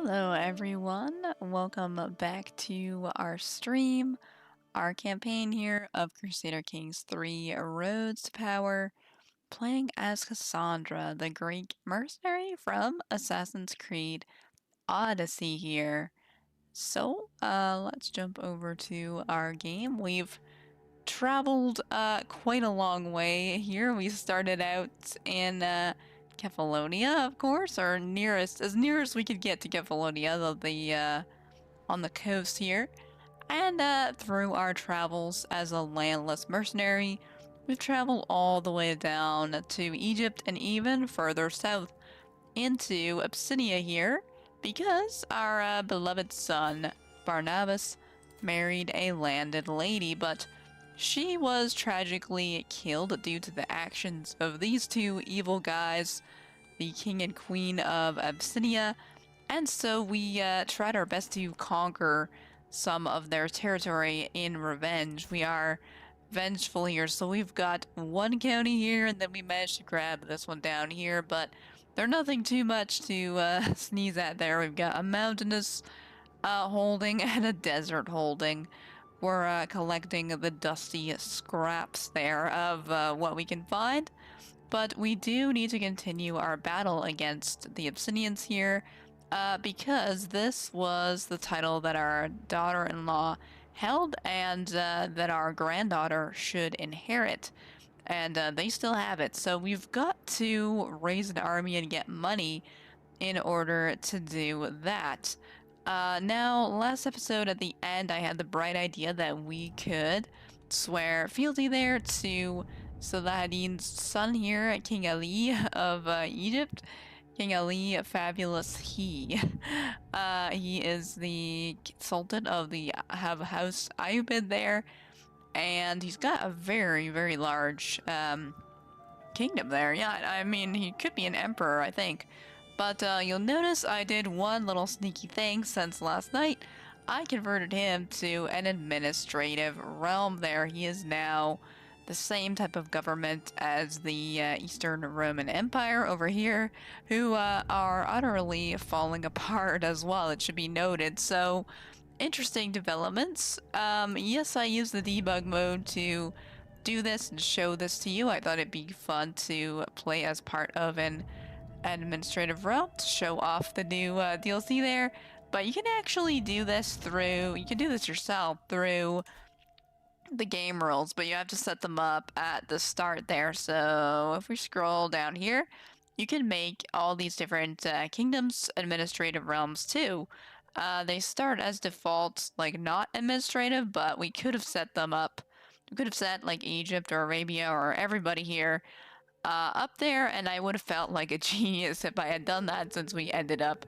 Hello everyone, welcome back to our stream, our campaign here of Crusader Kings 3 Roads to Power, playing as Kassandra, the Greek mercenary from Assassin's Creed Odyssey here. So, let's jump over to our game. We've traveled quite a long way here. We started out in Kefalonia, of course, or as near as we could get to Kefalonia, on the coast here. And through our travels as a landless mercenary, we've traveled all the way down to Egypt and even further south into Abyssinia here, because our beloved son, Barnabas, married a landed lady, but she was tragically killed due to the actions of these two evil guys, the king and queen of Abyssinia, and so we tried our best to conquer some of their territory in revenge. We are vengeful here, so we've got one county here, and then we managed to grab this one down here, but they're nothing too much to sneeze at there. We've got a mountainous holding and a desert holding. We're collecting the dusty scraps there of what we can find, but we do need to continue our battle against the Abyssinians here, because this was the title that our daughter-in-law held and that our granddaughter should inherit. And they still have it, so we've got to raise an army and get money in order to do that. Now, last episode at the end, I had the bright idea that we could swear fealty there to Salahadin's son here, King Ali of Egypt. King Ali, fabulous he. He is the sultan of the House Ayyubid there, and he's got a very, very large kingdom there. Yeah, I mean, he could be an emperor, I think. But you'll notice I did one little sneaky thing since last night. I converted him to an administrative realm there. He is now the same type of government as the Eastern Roman Empire over here, who are utterly falling apart as well, it should be noted. So, interesting developments. Yes, I used the debug mode to do this and show this to you. I thought it'd be fun to play as part of an administrative realm to show off the new DLC there, but you can actually do this you can do this yourself through the game rules, but you have to set them up at the start there. So if we scroll down here, you can make all these different kingdoms administrative realms too. They start as default, like not administrative, but we could have set them up. We could have set like Egypt or Arabia or everybody here up there, and I would have felt like a genius if I had done that, since we ended up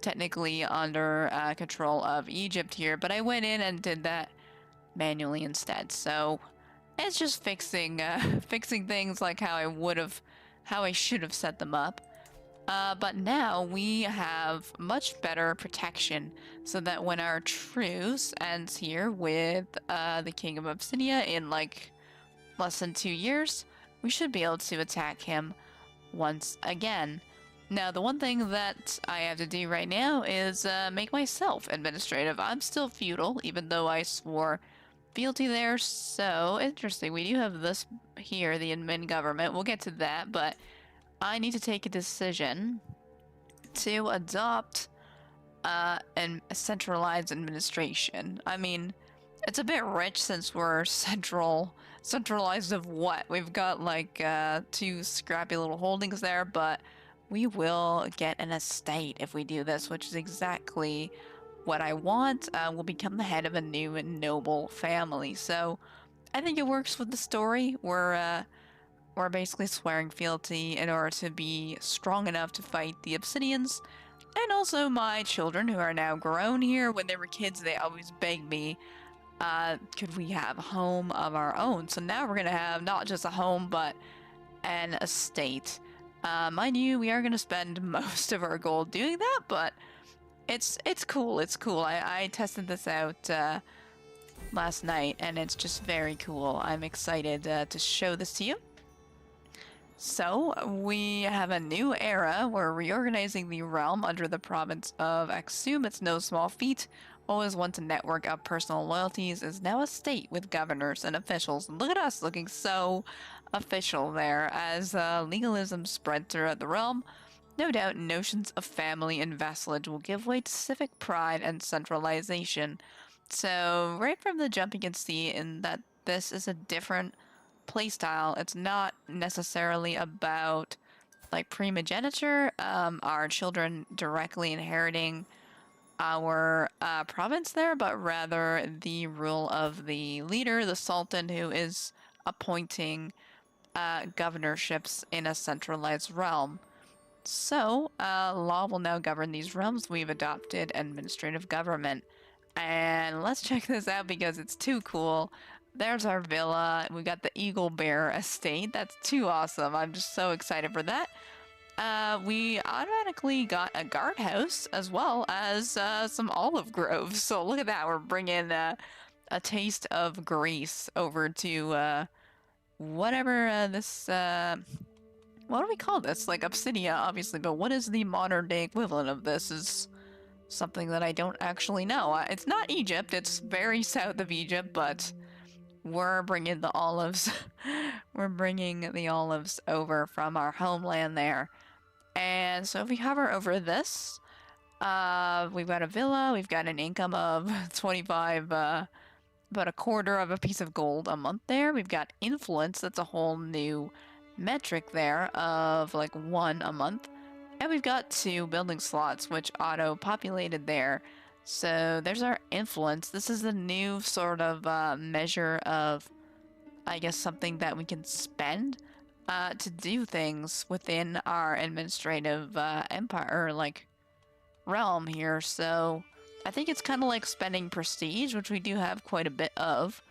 technically under control of Egypt here. But I went in and did that manually instead. So it's just fixing things like how I should have set them up. But now we have much better protection, so that when our truce ends here with the King of Abyssinia in like less than 2 years, we should be able to attack him once again. Now, the one thing that I have to do right now is make myself administrative. I'm still feudal, even though I swore fealty there. So, interesting. We do have this here, the admin government. We'll get to that, but I need to take a decision to adopt a centralized administration. I mean, it's a bit rich since we're centralized of what? We've got like 2 scrappy little holdings there, but we will get an estate if we do this, which is exactly what I want. We'll become the head of a new and noble family. So I think it works with the story. We're basically swearing fealty in order to be strong enough to fight the Abyssinians. And also my children, who are now grown here. When they were kids, they always begged me, could we have a home of our own? So now we're gonna have not just a home, but an estate. Mind you, we are gonna spend most of our gold doing that, but it's cool. It's cool. I tested this out last night, and it's just very cool. I'm excited to show this to you. So, we have a new era. We're reorganizing the realm under the province of Aksum. It's no small feat. Always once a network of personal loyalties is now a state with governors and officials. Look at us looking so official there as legalism spread throughout the realm. No doubt notions of family and vassalage will give way to civic pride and centralization. So, right from the jump, you can see in that this is a different playstyle. It's not necessarily about like primogeniture, our children directly inheriting our province there, but rather the rule of the leader, the sultan, who is appointing governorships in a centralized realm. So, law will now govern these realms. We've adopted administrative government. And let's check this out because it's too cool. There's our villa. We got the Eagle Bear estate. That's too awesome. I'm just so excited for that. We automatically got a guardhouse as well as some olive groves. So look at that. We're bringing a taste of Greece over to whatever this what do we call this? Like Obsidia, obviously, but what is the modern day equivalent of this is something that I don't actually know. It's not Egypt, it's very south of Egypt, but we're bringing the olives. We're bringing the olives over from our homeland there. And so if we hover over this, we've got a villa, we've got an income of 25, about a quarter of a piece of gold a month there. We've got influence, that's a whole new metric there of like 1 a month. And we've got 2 building slots, which auto-populated there. So there's our influence. This is the new sort of measure of, I guess, something that we can spend to do things within our administrative empire, or like realm here. So I think it's kind of like spending prestige, which we do have quite a bit of.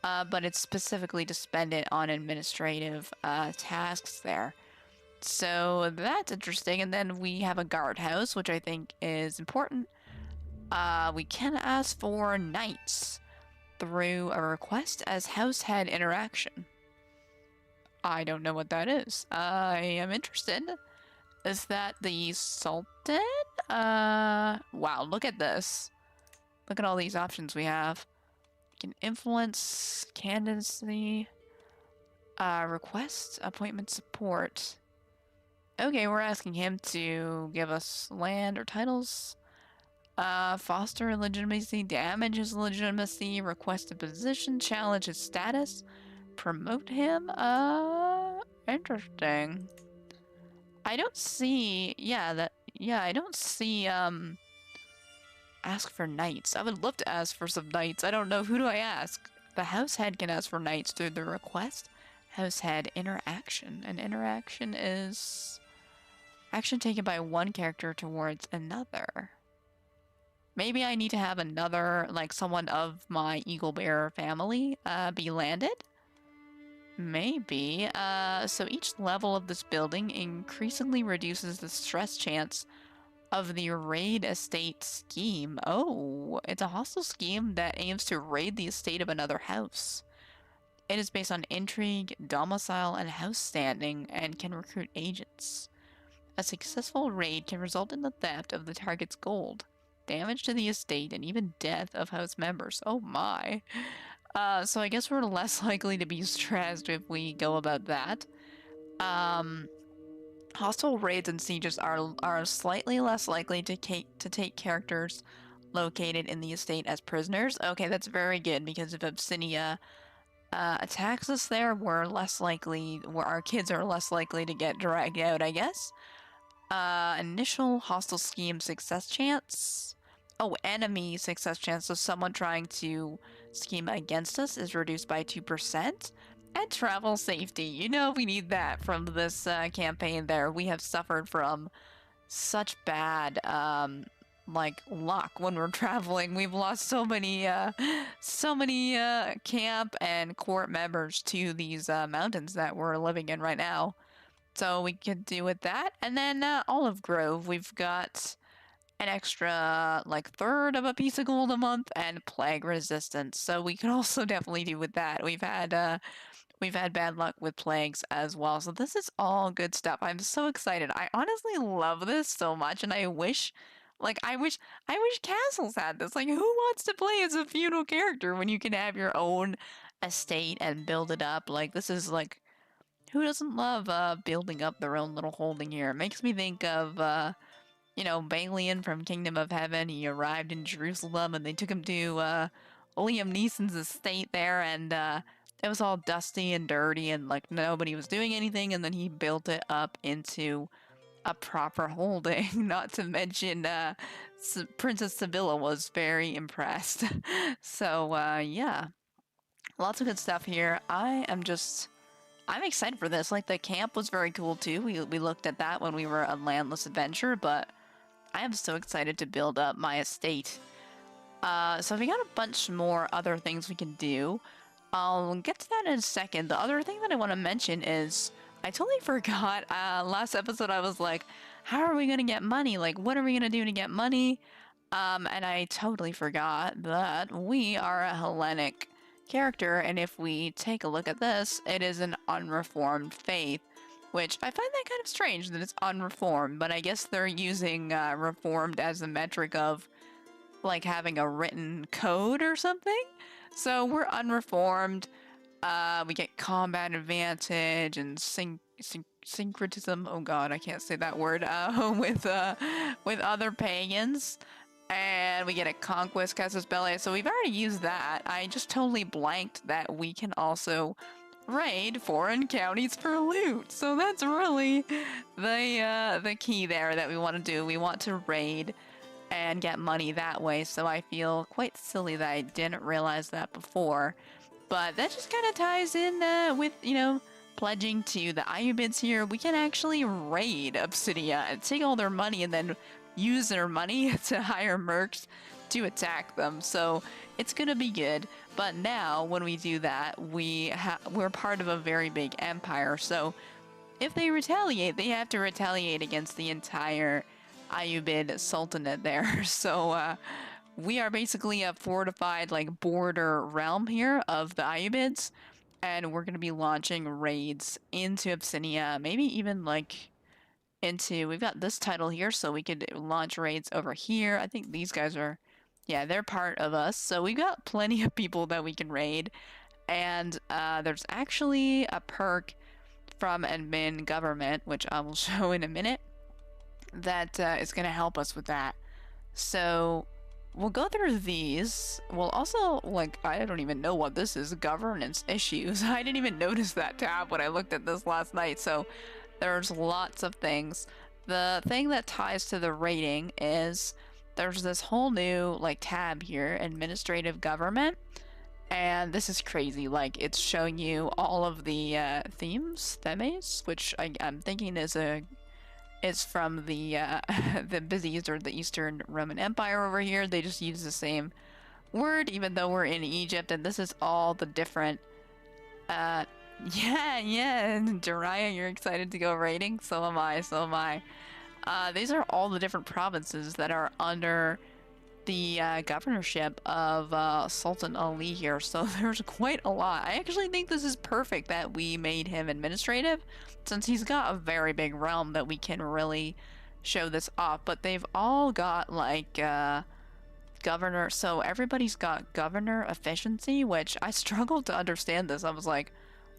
But it's specifically to spend it on administrative tasks there. So that's interesting. And then we have a guardhouse, which I think is important. We can ask for knights through a request as househead interaction. I don't know what that is. I am interested. Is that the Sultan? Wow, look at this. Look at all these options we have. We can influence, candidacy, request, appointment support. Okay, we're asking him to give us land or titles. Foster legitimacy, damage his legitimacy, request a position, challenge his status, promote him. Interesting. I don't see, I don't see, ask for knights. I would love to ask for some knights. I don't know, who do I ask? The house head can ask for knights through the request. House head interaction. An interaction is action taken by one character towards another. Maybe I need to have another, like someone of my Eagle Bear family, be landed? Maybe. So each level of this building increasingly reduces the stress chance of the raid estate scheme. Oh, it's a hostile scheme that aims to raid the estate of another house. It is based on intrigue, domicile, and house standing, and can recruit agents. A successful raid can result in the theft of the target's gold, damage to the estate, and even death of house members. Oh my. So I guess we're less likely to be stressed if we go about that. Hostile raids and sieges are slightly less likely to take characters located in the estate as prisoners. Okay, that's very good, because if Obsidia attacks us there, we're less likely, our kids are less likely to get dragged out, I guess. Initial hostile scheme success chance. Oh, enemy success chance. So someone trying to scheme against us is reduced by 2%. And travel safety. You know, we need that from this campaign there. We have suffered from such bad, like, luck when we're traveling. We've lost so many camp and court members to these mountains that we're living in right now. So we could do with that. And then Olive Grove, we've got an extra, like, third of a piece of gold a month and plague resistance. So we could also definitely do with that. We've had We've had bad luck with plagues as well. So this is all good stuff. I'm so excited. I honestly love this so much, and I wish, like, I wish castles had this. Like, who wants to play as a feudal character when you can have your own estate and build it up? Like, this is like, who doesn't love building up their own little holding here? It makes me think of you know, Balian from Kingdom of Heaven. He arrived in Jerusalem and they took him to Liam Neeson's estate there, and it was all dusty and dirty and like nobody was doing anything, and then he built it up into a proper holding. Not to mention Princess Sibylla was very impressed. So yeah, lots of good stuff here. I'm excited for this. Like, the camp was very cool too. We looked at that when we were on Landless Adventure, but I am so excited to build up my estate. So we got a bunch more other things we can do. I'll get to that in a second. The other thing that I want to mention is I totally forgot. Last episode I was like, how are we going to get money? Like, what are we going to do to get money? And I totally forgot that we are a Hellenic character, and if we take a look at this, it is an unreformed faith, which I find that kind of strange that it's unreformed, but I guess they're using reformed as a metric of like having a written code or something. So we're unreformed. We get combat advantage and syncretism. Oh god, I can't say that word. With other pagans. And we get a conquest casus belli. So we've already used that. I just totally blanked that we can also raid foreign counties for loot. So that's really the key there that we want to do. We want to raid and get money that way. So I feel quite silly that I didn't realize that before. But that just kind of ties in with, you know, pledging to the Ayyubids here. We can actually raid Obsidia and take all their money and then use their money to hire mercs to attack them. So it's gonna be good. But now when we do that, we're part of a very big empire. So if they retaliate, they have to retaliate against the entire Ayyubid Sultanate there. So we are basically a fortified like border realm here of the Ayyubids, and we're gonna be launching raids into Abyssinia, maybe even like into, we've got this title here, so we could launch raids over here. I think these guys are, yeah, they're part of us. So we've got plenty of people that we can raid. And there's actually a perk from admin government, which I will show in a minute, that is going to help us with that. So we'll go through these. We'll also, like, I don't even know what this is, governance issues. I didn't even notice that tab when I looked at this last night. So there's lots of things. The thing that ties to the rating is there's this whole new like tab here, administrative government, and this is crazy. Like, it's showing you all of the themes, which I'm thinking is from the the Byzantine or the Eastern Roman Empire over here. They just use the same word, even though we're in Egypt, and this is all the different yeah, Jiraiya, you're excited to go raiding? So am I. These are all the different provinces that are under the governorship of Sultan Ali here, so there's quite a lot. I actually think this is perfect that we made him administrative, since he's got a very big realm that we can really show this off, but they've all got like governor, so everybody's got governor efficiency, which I struggled to understand this. I was like,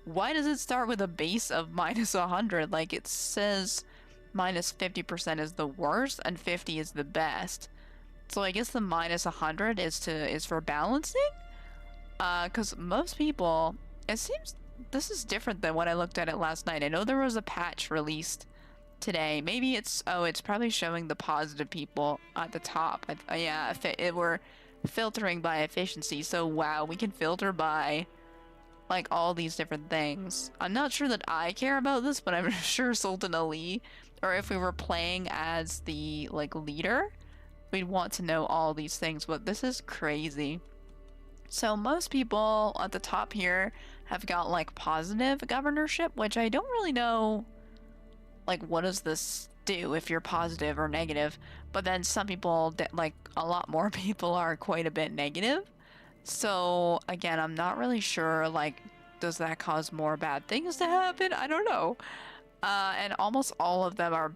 why does it start with a base of minus 100? Like, it says minus 50% is the worst and 50 is the best. So I guess the minus 100 is for balancing? Because most people, it seems this is different than when I looked at it last night. I know there was a patch released today. Maybe it's probably showing the positive people at the top. Yeah, we're filtering by efficiency. So wow, we can filter by like all these different things. I'm not sure that I care about this, but I'm sure Sultan Ali, or if we were playing as the like leader, we'd want to know all these things. But this is crazy. So most people at the top here have got like positive governorship, which I don't really know like what does this do if you're positive or negative. But then some people, like a lot more people, are quite a bit negative. So again, I'm not really sure, like, does that cause more bad things to happen? I don't know. And almost all of them are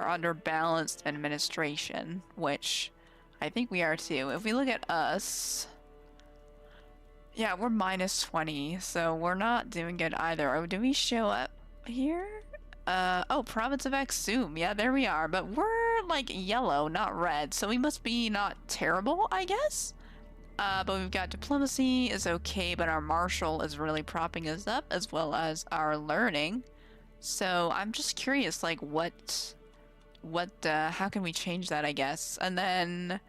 under balanced administration, which I think we are too. If we look at us, yeah, we're minus 20, so we're not doing good either. Oh, do we show up here? Oh, province of Exum. Yeah, there we are. But we're like yellow, not red, so we must be not terrible, I guess. But we've got diplomacy is okay, but our marshal is really propping us up, as well as our learning. So I'm just curious, like, how can we change that, I guess? And then,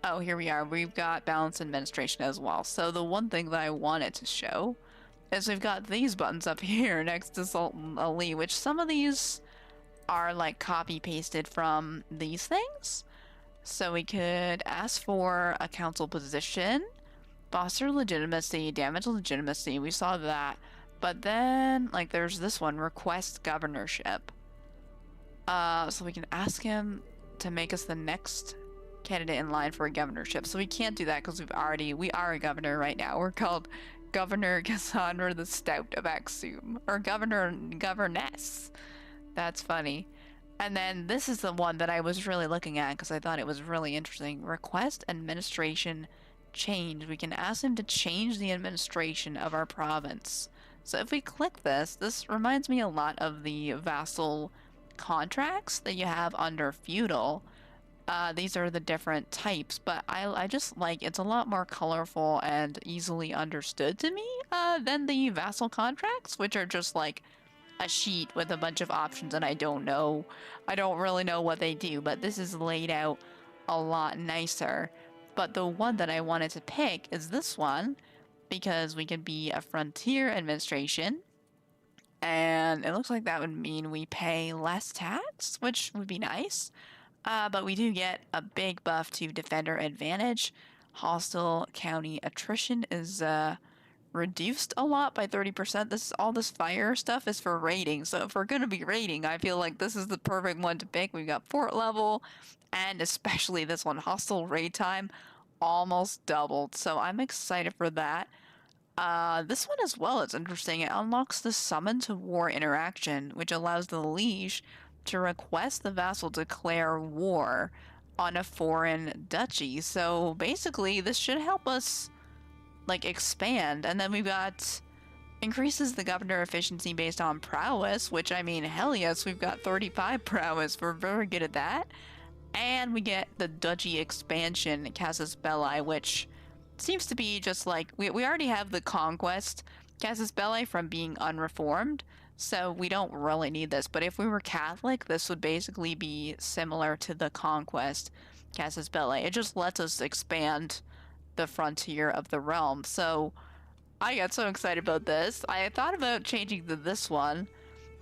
oh, here we are. We've got balanced administration as well. So the one thing that I wanted to show is we've got these buttons up here next to Sultan Ali, which some of these are like copy pasted from these things. So we could ask for a council position, foster legitimacy, damage legitimacy. We saw that. But then, like, there's this one, request governorship. So we can ask him to make us the next candidate in line for a governorship. So we can't do that because we are a governor right now. We're called Governor Kassandra the Stout of Exum, or governess. That's funny. And then this is the one that I was really looking at because I thought it was really interesting. Request administration change. We can ask him to change the administration of our province. So if we click this reminds me a lot of the vassal contracts that you have under feudal. These are the different types, but I just like it's a lot more colorful and easily understood to me than the vassal contracts, which are just like a sheet with a bunch of options, and I don't really know what they do, but this is laid out a lot nicer. But the one that I wanted to pick is this one, because we can be a frontier administration, and it looks like that would mean we pay less tax, which would be nice. But we do get a big buff to defender advantage. Hostile county attrition is reduced a lot by 30%. All this fire stuff is for raiding. So if we're gonna be raiding, I feel like this is the perfect one to pick. We've got fort level, and especially this one, hostile raid time, almost doubled. So I'm excited for that. This one as well is interesting. It unlocks the summon to war interaction, which allows the liege to request the vassal declare war on a foreign duchy. So basically, this should help us like expand. And then we've got increases the governor efficiency based on prowess, which I mean, hell yes, we've got 35 prowess. We're very good at that. And we get the duchy expansion, Casus Belli, which seems to be just like we already have the conquest Casus Belli from being unreformed, so we don't really need this. But if we were Catholic, this would basically be similar to the conquest Casus Belli. It just lets us expand the frontier of the realm. So I got so excited about this. I thought about changing to this one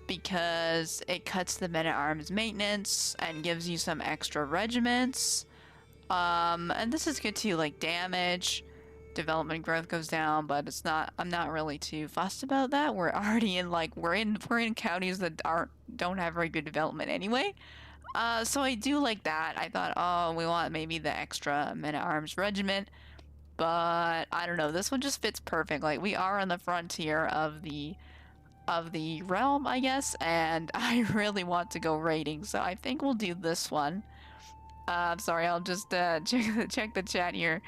because it cuts the men-at-arms maintenance and gives you some extra regiments. And this is good too, like damage, development growth goes down, but it's not, I'm not really too fussed about that. We're already in like, we're in counties that don't have very good development anyway. So I do like that. I thought, oh, we want maybe the extra men-at-arms regiment, but I don't know, this one just fits perfect. Like, we are on the frontier of the realm, I guess, and I really want to go raiding, so I think we'll do this one. Sorry, I'll just check the chat here.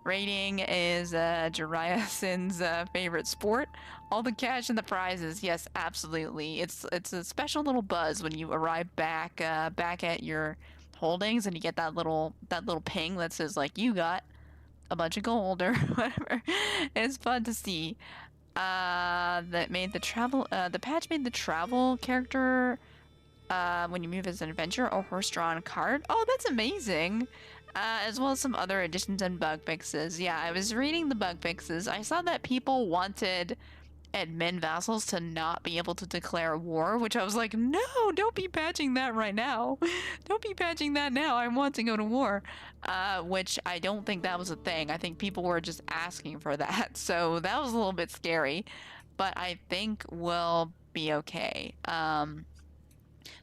Raiding is Jariasin's favorite sport. All the cash and the prizes, yes, absolutely. It's a special little buzz when you arrive back at your holdings and you get that little ping that says like you got a bunch of gold or whatever. It's fun to see. That made the patch made the travel character when you move as an adventurer or horse-drawn card. Oh, that's amazing. As well as some other additions and bug fixes. Yeah, I was reading the bug fixes. I saw that people wanted admin vassals to not be able to declare war, which I was like, no, don't be patching that right now. Don't be patching that now. I want to go to war. Which I don't think that was a thing. I think people were just asking for that. So that was a little bit scary, but I think we'll be okay.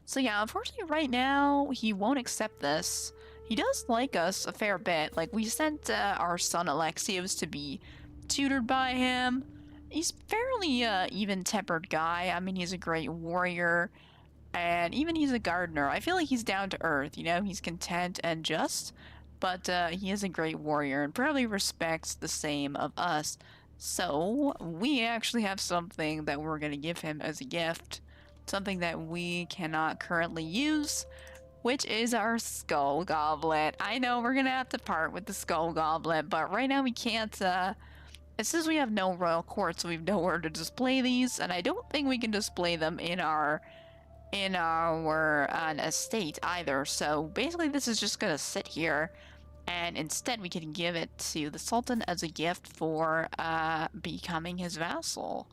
So yeah, unfortunately right now he won't accept this. He does like us a fair bit. Like, we sent our son Alexios to be tutored by him, he's fairly even-tempered guy. I mean, he's a great warrior, and even he's a gardener. I feel like he's down to earth, you know, he's content and just, but he is a great warrior and probably respects the same of us. So we actually have something that we're going to give him as a gift, something that we cannot currently use, which is our skull goblet. I know we're going to have to part with the skull goblet, but right now we can't, it says we have no royal court, so we have nowhere to display these, and I don't think we can display them in our estate either. So basically this is just gonna sit here, and instead we can give it to the Sultan as a gift for becoming his vassal.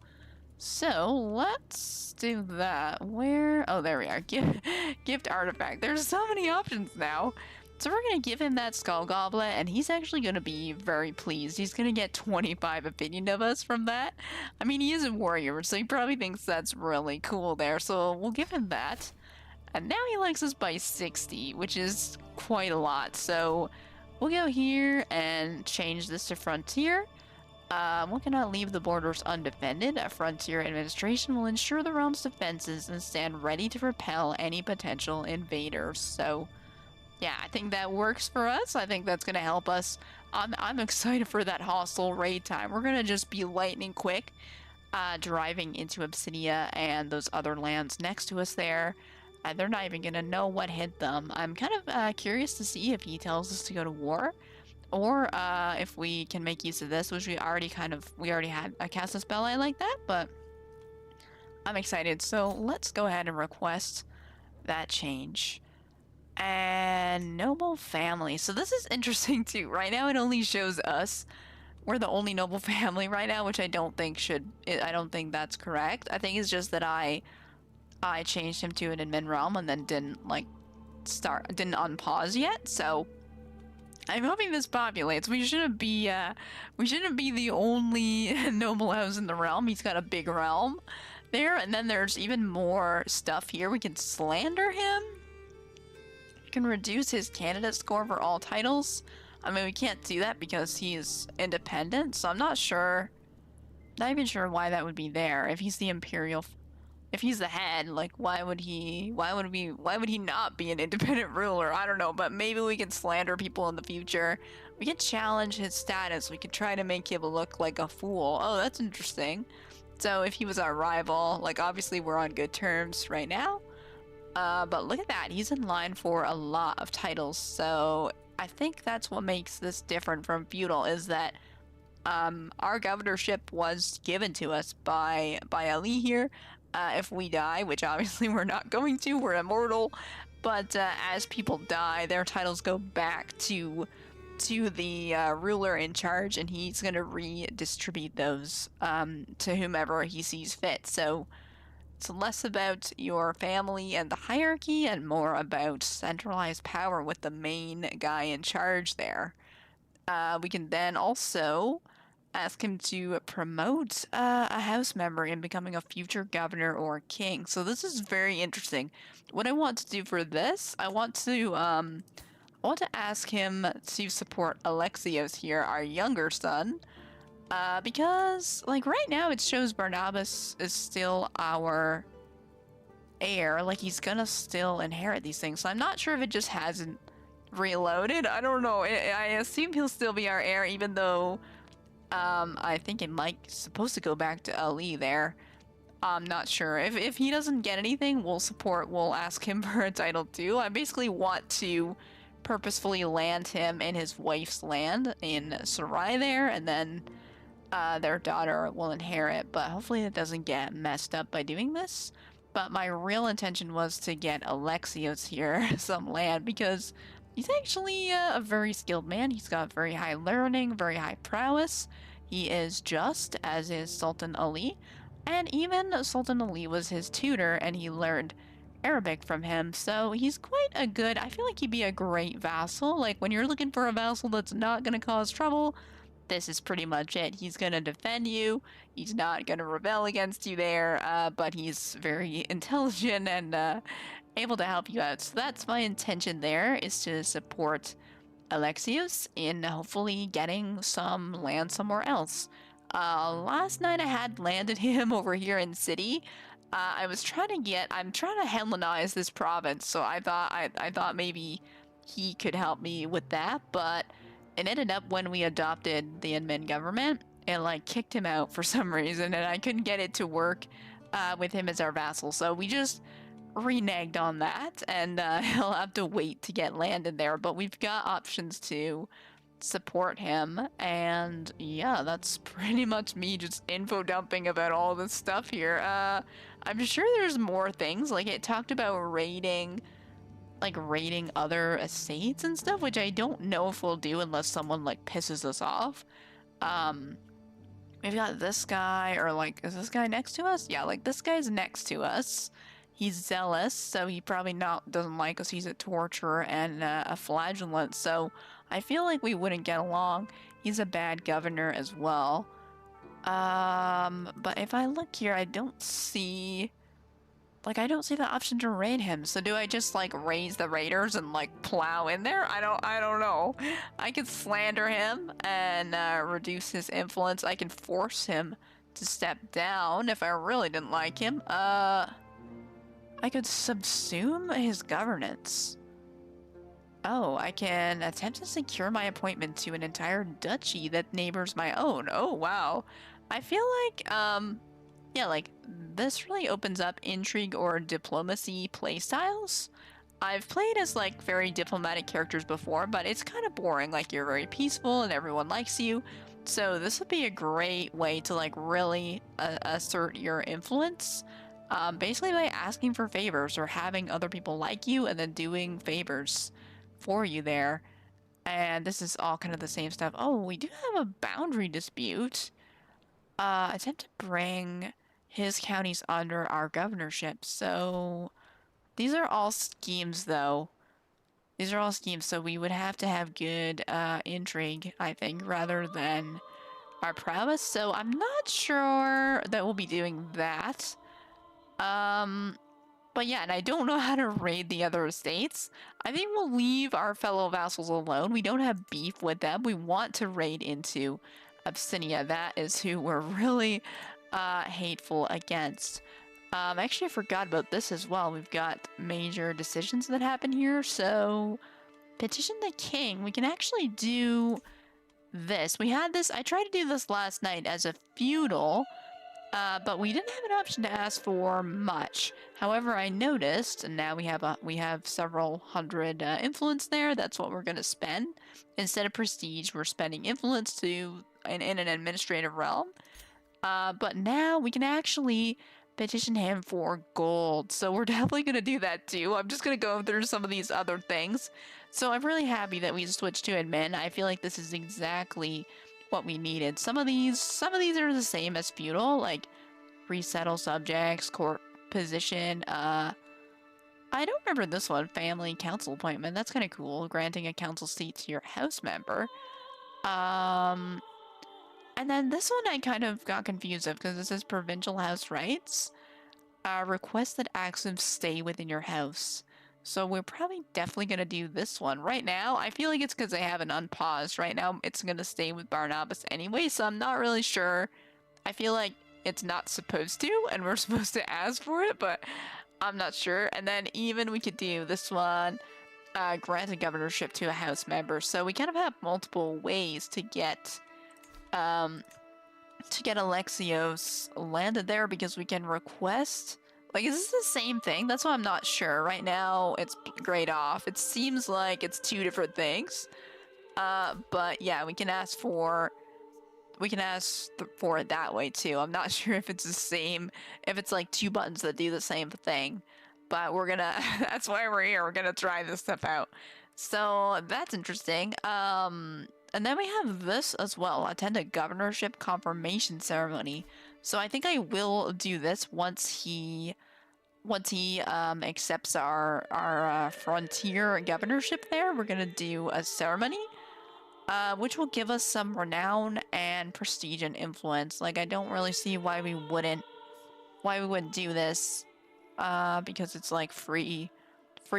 So let's do that. Where? Oh, there we are. Gift artifact. There's so many options now. So we're gonna give him that skull goblet, and he's actually gonna be very pleased. He's gonna get 25 opinion of us from that. I mean, he is a warrior, so he probably thinks that's really cool there. So we'll give him that. And now he likes us by 60, which is quite a lot. So we'll go here and change this to frontier. We cannot leave the borders undefended. A frontier administration will ensure the realm's defenses and stand ready to repel any potential invaders. So, yeah, I think that works for us. I think that's gonna help us. I'm excited for that hostile raid time. We're gonna just be lightning quick, driving into Obsidia and those other lands next to us there. And they're not even gonna know what hit them. I'm kind of curious to see if he tells us to go to war, or if we can make use of this, which we already had a cast a spell like that, but I'm excited. So let's go ahead and request that change. And noble family. So this is interesting too. Right now it only shows us. We're the only noble family right now, which I don't think that's correct. I think it's just that I changed him to an admin realm and then didn't unpause yet. So I'm hoping this populates. We shouldn't be the only noble house in the realm. He's got a big realm there, and then there's even more stuff here. We can slander him. We can reduce his candidate score for all titles. I mean, we can't do that because he's independent, so I'm not even sure why that would be there. If he's the imperial, if he's the head, like, why would he not be an independent ruler? I don't know, but maybe we can slander people in the future. We can challenge his status. We could try to make him look like a fool. Oh, that's interesting. So if he was our rival, like, obviously we're on good terms right now. But look at that. He's in line for a lot of titles. So I think that's what makes this different from feudal, is that our governorship was given to us by Ali here. If we die, which obviously we're not going to, we're immortal, but as people die, their titles go back to the ruler in charge, and he's going to redistribute those to whomever he sees fit. So it's less about your family and the hierarchy and more about centralized power with the main guy in charge there. We can then also ask him to promote a house member in becoming a future governor or king. So this is very interesting. What I want to do for this, I want to ask him to support Alexios here, our younger son, because like right now it shows Barnabas is still our heir, like he's gonna still inherit these things. So I'm not sure if it just hasn't reloaded. I don't know. I assume he'll still be our heir, even though I think it might supposed to go back to Ali there. I'm not sure. If he doesn't get anything, we'll ask him for a title too. I basically want to purposefully land him in his wife's land in Sarai there, and then their daughter will inherit, but hopefully it doesn't get messed up by doing this. But my real intention was to get Alexios here some land, because he's actually a very skilled man. He's got very high learning, very high prowess. He is just, as is Sultan Ali. And even Sultan Ali was his tutor, and he learned Arabic from him. So he's quite a good, I feel like he'd be a great vassal. Like, when you're looking for a vassal that's not going to cause trouble, this is pretty much it. He's going to defend you. He's not going to rebel against you there, but he's very intelligent and able to help you out. So that's my intention there, is to support Alexios in hopefully getting some land somewhere else. Last night I had landed him over here in city. I'm trying to Hellenize this province, so I thought maybe he could help me with that, but it ended up when we adopted the admin government, it like kicked him out for some reason, and I couldn't get it to work with him as our vassal, so we just reneged on that, and he'll have to wait to get landed there, but we've got options to support him, and yeah, that's pretty much me just info dumping about all this stuff here. I'm sure there's more things, like it talked about raiding other estates and stuff, which I don't know if we'll do unless someone like pisses us off. We've got this guy, or like, is this guy next to us? Yeah, like this guy's next to us. He's zealous, so he probably doesn't like us. He's a torturer and a flagellant, so I feel like we wouldn't get along. He's a bad governor as well. But if I look here, I don't see the option to raid him. So do I just like raise the raiders and like plow in there? I don't know. I could slander him and reduce his influence. I can force him to step down if I really didn't like him. I could subsume his governance. Oh, I can attempt to secure my appointment to an entire duchy that neighbors my own. Oh, wow. I feel like, yeah, like, this really opens up intrigue or diplomacy playstyles. I've played as, like, very diplomatic characters before, but it's kind of boring. Like, you're very peaceful and everyone likes you. So this would be a great way to, like, really assert your influence. Basically by asking for favors or having other people like you and then doing favors for you there. And this is all kind of the same stuff. Oh, we do have a boundary dispute. Attempt to bring his counties under our governorship. So these are all schemes though. These are all schemes, so we would have to have good intrigue, I think, rather than our prowess. So I'm not sure that we'll be doing that. But yeah, and I don't know how to raid the other estates. I think we'll leave our fellow vassals alone. We don't have beef with them. We want to raid into Abyssinia. That is who we're really hateful against. Actually, I forgot about this as well. We've got major decisions that happen here. So, petition the king. We can actually do this. We had this. I tried to do this last night as a feudal. But we didn't have an option to ask for much. However, I noticed, and now we have several hundred influence there. That's what we're gonna spend instead of prestige. We're spending influence in an administrative realm. But now we can actually petition him for gold. So we're definitely gonna do that too. I'm just gonna go through some of these other things. So I'm really happy that we switched to admin. I feel like this is exactly what we needed. Some of these are the same as feudal, like resettle subjects, court position. I don't remember this one, family council appointment. That's kind of cool, granting a council seat to your house member. And then this one I kind of got confused of because it says provincial house rights. Request that actions stay within your house. So we're probably definitely going to do this one. Right now, I feel like it's because I haven't unpaused. Right now, it's going to stay with Barnabas anyway, so I'm not really sure. I feel like it's not supposed to, and we're supposed to ask for it, but I'm not sure. And then even we could do this one, grant a governorship to a house member. So we kind of have multiple ways to get Alexios landed there because we can request. Like, is this the same thing? That's why I'm not sure. Right now, it's grayed off. It seems like it's two different things. But yeah, we can ask for it that way too. I'm not sure if it's the same, if it's like two buttons that do the same thing. But we're gonna, that's why we're here. We're gonna try this stuff out. So that's interesting. And then we have this as well. Attend a governorship confirmation ceremony. So I think I will do this once he accepts our frontier governorship there. We're gonna do a ceremony, which will give us some renown and prestige and influence. Like, I don't really see why we wouldn't do this, because it's like free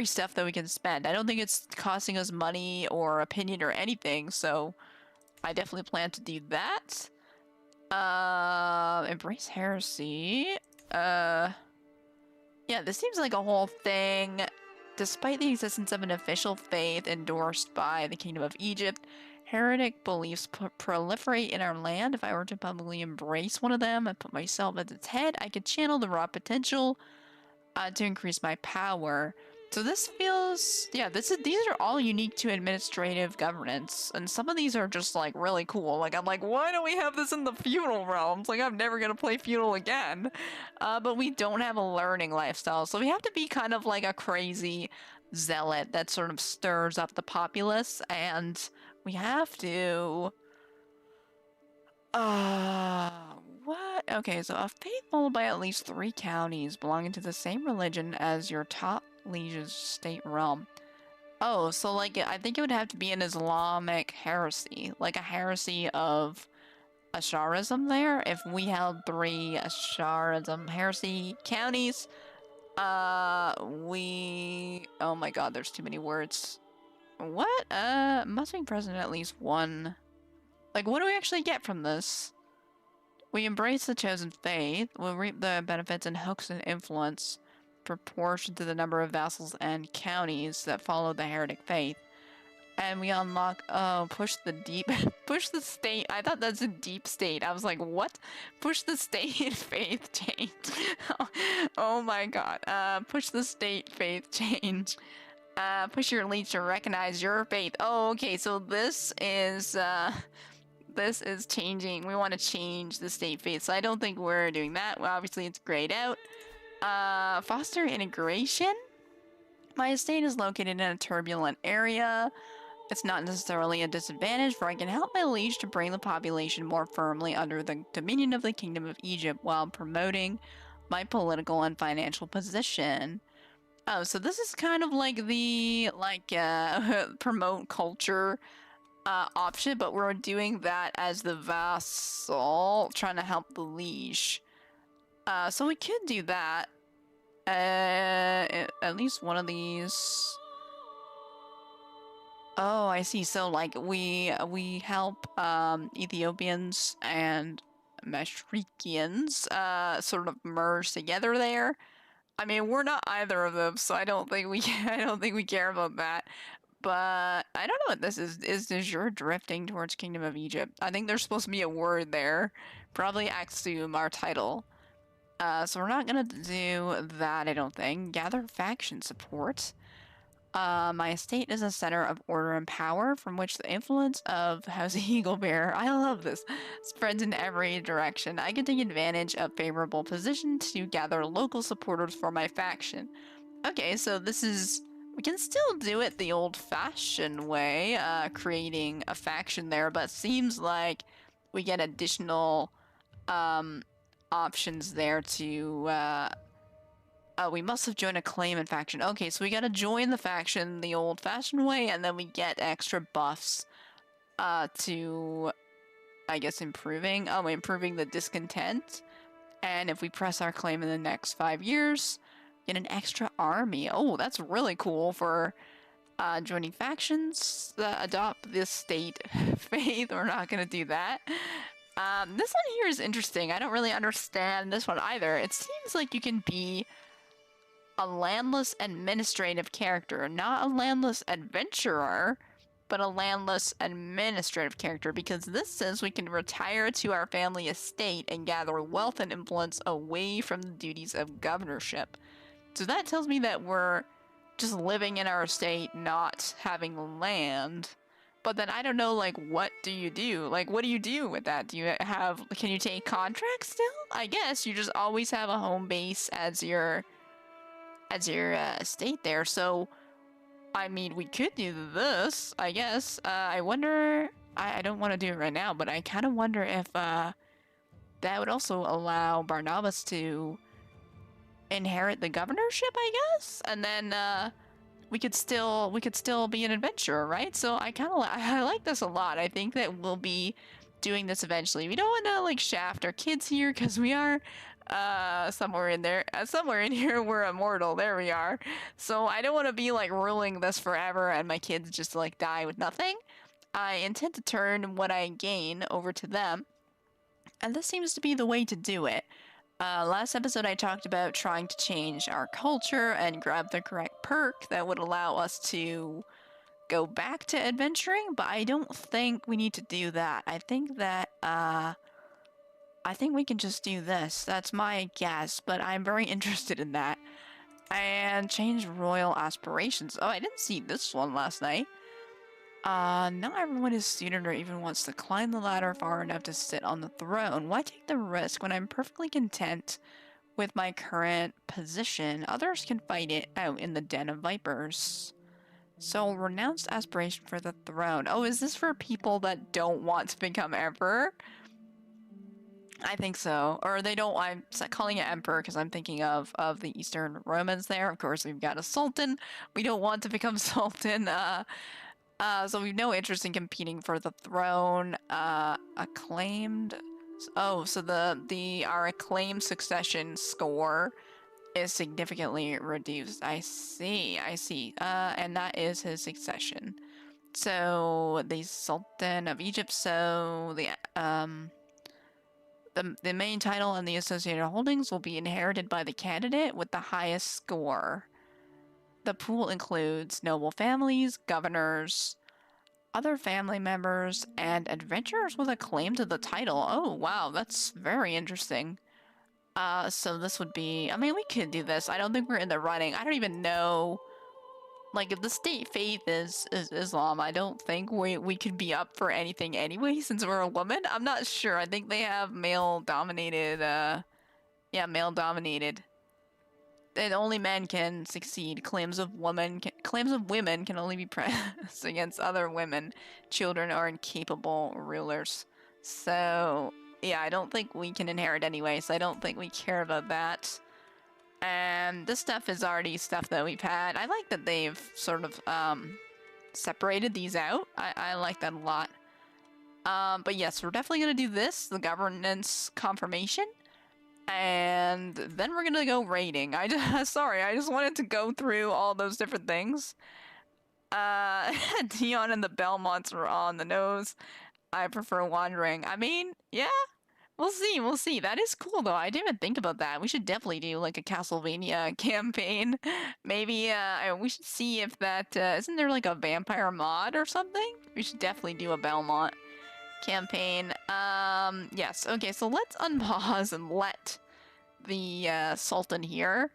stuff that we can spend. I don't think it's costing us money or opinion or anything, so I definitely plan to do that. Embrace heresy. Yeah, this seems like a whole thing. Despite the existence of an official faith endorsed by the Kingdom of Egypt, heretic beliefs proliferate in our land. If I were to publicly embrace one of them and put myself at its head, I could channel the raw potential to increase my power. So this feels, yeah, these are all unique to administrative governance, and some of these are just like really cool. Like I'm like, why don't we have this in the feudal realms? Like I'm never gonna play feudal again. But we don't have a learning lifestyle, so we have to be kind of like a crazy zealot that sort of stirs up the populace, and we have to. What? Okay, so a faith followed by at least 3 counties belonging to the same religion as your top liege's state realm. Oh, so like, I think it would have to be an Islamic heresy, like a heresy of Asharism there. If we held 3 Asharism heresy counties, oh my god, there's too many words. What? Must be present at least 1. Like, what do we actually get from this? We embrace the chosen faith, we'll reap the benefits and hooks and influence proportion to the number of vassals and counties that follow the heretic faith. And we unlock, push the state. I thought that's a deep state. I was like, what? Push the state faith change. Oh my god. Push the state faith change. Push your leech to recognize your faith. Oh, okay, so this is changing. We want to change the state faith, so I don't think we're doing that. Well, obviously it's grayed out. Foster integration. My estate is located in a turbulent area. It's not necessarily a disadvantage, for I can help my liege to bring the population more firmly under the dominion of the Kingdom of Egypt while promoting my political and financial position. Oh, so this is kind of like the, promote culture option, but we're doing that as the vassal, trying to help the liege. So we could do that. At least one of these. Oh, I see. So like we help Ethiopians and Mashrikians sort of merge together there. I mean, we're not either of them, so I don't think we care about that. But I don't know what this is. Is this you're drifting towards Kingdom of Egypt? I think there's supposed to be a word there. Probably Axum, our title. So we're not gonna do that, I don't think. Gather faction support. My estate is a center of order and power from which the influence of House Eaglebearer, I love this, spreads in every direction. I can take advantage of favorable position to gather local supporters for my faction. Okay, so this is... We can still do it the old-fashioned way, creating a faction there, but seems like we get additional options there to... we must have joined a claimant faction. Okay, so we gotta join the faction the old-fashioned way, and then we get extra buffs to, I guess, improving the discontent. And if we press our claim in the next 5 years, get an extra army. Oh, that's really cool for joining factions that adopt this state faith. We're not gonna do that. This one here is interesting. I don't really understand this one either. It seems like you can be a landless administrative character, not a landless adventurer, but a landless administrative character, because this says we can retire to our family estate and gather wealth and influence away from the duties of governorship. So that tells me that we're just living in our estate, not having land. But then I don't know, like, what do you do? Like, what do you do with that? Do you have... Can you take contracts still? I guess you just always have a home base as your estate there. So, I mean, we could do this, I guess. I wonder... I don't want to do it right now, but I kind of wonder if that would also allow Barnabas to inherit the governorship, I guess? And then, we could still be an adventurer, right? So I like this a lot. I think that we'll be doing this eventually. We don't want to like shaft our kids here because we are somewhere in here we're immortal. There we are. So I don't want to be like ruling this forever and my kids just like die with nothing. I intend to turn what I gain over to them. And this seems to be the way to do it. Last episode I talked about trying to change our culture and grab the correct perk that would allow us to go back to adventuring, but I don't think we need to do that. I think that, I think we can just do this. That's my guess, but I'm very interested in that. And change royal aspirations. Oh, I didn't see this one last night. Not everyone is suited or even wants to climb the ladder far enough to sit on the throne. Why take the risk when I'm perfectly content with my current position? Others can fight it out in the den of vipers. So, renounced aspiration for the throne. Oh, is this for people that don't want to become emperor? I think so. Or they don't, I'm calling it emperor because I'm thinking of the Eastern Romans there. Of course, we've got a sultan. We don't want to become sultan. So we've no interest in competing for the throne. Acclaimed. Oh, so our acclaimed succession score is significantly reduced. I see. And that is his succession. So the Sultan of Egypt. So the main title and the associated holdings will be inherited by the candidate with the highest score. The pool includes noble families, governors, other family members, and adventurers with a claim to the title. Oh, wow, that's very interesting. So this would be... I mean, we could do this. I don't think we're in the running. I don't even know... Like, if the state faith is Islam, I don't think we could be up for anything anyway, since we're a woman. I'm not sure. I think they have male-dominated, yeah, male-dominated. And only men can succeed. Claims of women can only be pressed against other women, children, or incapable rulers. So, yeah, I don't think we can inherit anyway, so I don't think we care about that. And this stuff is already stuff that we've had. I like that they've sort of, separated these out. I like that a lot. But yes, we're definitely gonna do this, the governance confirmation. And then we're gonna go raiding. I just wanted to go through all those different things. Dion and the Belmonts are on the nose. I prefer wandering. I mean, yeah, we'll see. That is cool, though. I didn't even think about that. We should definitely do, like, a Castlevania campaign. Maybe, we should see if that, isn't there, like, a vampire mod or something? We should definitely do a Belmont campaign. Yes. Okay, so let's unpause and let the Sultan here.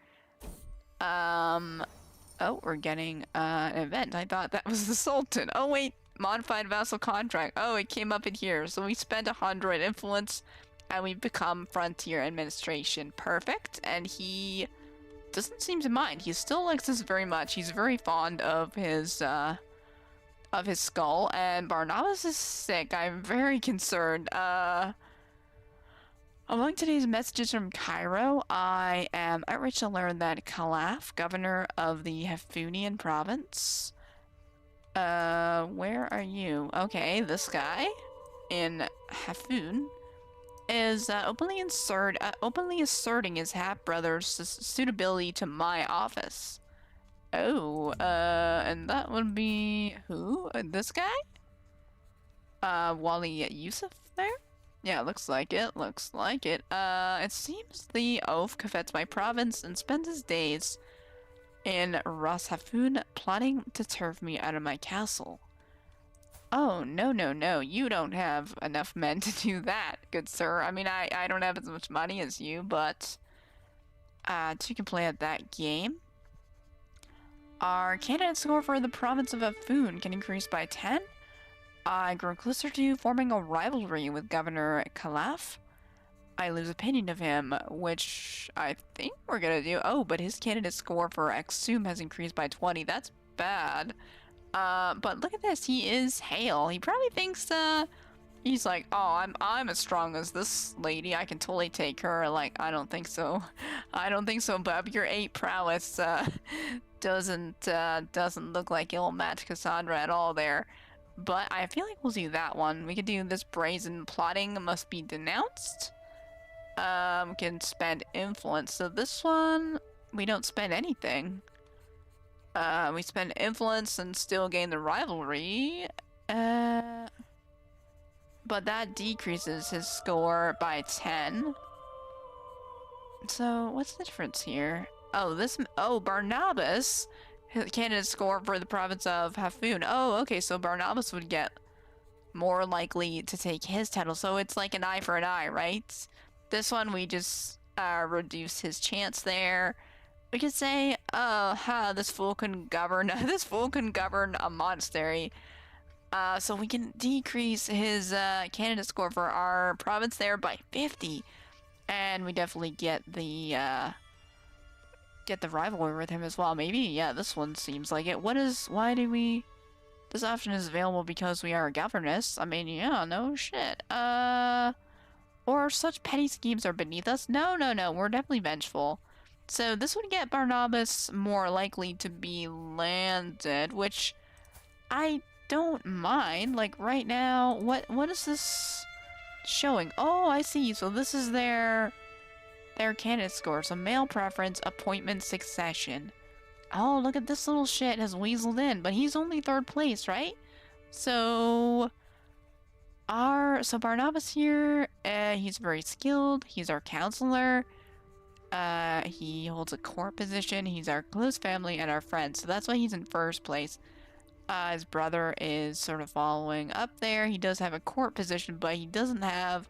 Oh, we're getting an event. I thought that was the Sultan. Oh wait, modified vassal contract. Oh, it came up in here. So we spent 100 influence and we've become frontier administration. Perfect. And he doesn't seem to mind. He still likes us very much. He's very fond of his skull, and Barnabas is sick. I'm very concerned. Among today's messages from Cairo, I am outraged to learn that Khalaf, governor of the Hafunian province. Where are you? Okay, this guy in Hafun is openly asserting his half-brother's suitability to my office. Oh, and that would be who? This guy? Wali Yusuf there? Yeah, looks like it. It seems the oaf coffets my province and spends his days in Ras Hafun plotting to turf me out of my castle. Oh, no, you don't have enough men to do that, good sir. I mean, I don't have as much money as you, but you can play at that game. Our candidate score for the province of Hafun can increase by 10. I grow closer to forming a rivalry with Governor Khalaf. I lose opinion of him, which I think we're gonna do. Oh, but his candidate score for Exum has increased by 20. That's bad. But look at this. He is hale. He probably thinks, he's like, oh, I'm as strong as this lady. I can totally take her. Like, I don't think so. Bub. Your 8 prowess, doesn't look like it'll match Kassandra at all there. But I feel like we'll do that one. We could do this brazen plotting must be denounced. Can spend influence. So this one, we don't spend anything. We spend influence and still gain the rivalry. But but that decreases his score by 10. So, what's the difference here? Oh, Barnabas, his candidate score for the province of Hafun. Oh, okay, so Barnabas would get more likely to take his title. So it's like an eye for an eye, right? This one, we just reduce his chance there. We could say, this fool can govern, this fool can govern a monastery. So we can decrease his candidate score for our province there by 50. And we definitely get the rivalry with him as well. Maybe, yeah, this one seems like it. Why do we... This option is available because we are a governess. I mean, yeah, no shit. Or such petty schemes are beneath us. No, we're definitely vengeful. So this would get Barnabas more likely to be landed, which I don't mind. Like, right now, what is this showing? Oh, I see. So this is their candidate score. So male preference, appointment, succession. Oh, look at this little shit has weaseled in, but he's only 3rd place, right? So Barnabas here, he's very skilled. He's our counselor. He holds a court position. He's our close family and our friend. So that's why he's in 1st place. His brother is sort of following up there. He does have a court position, but he doesn't have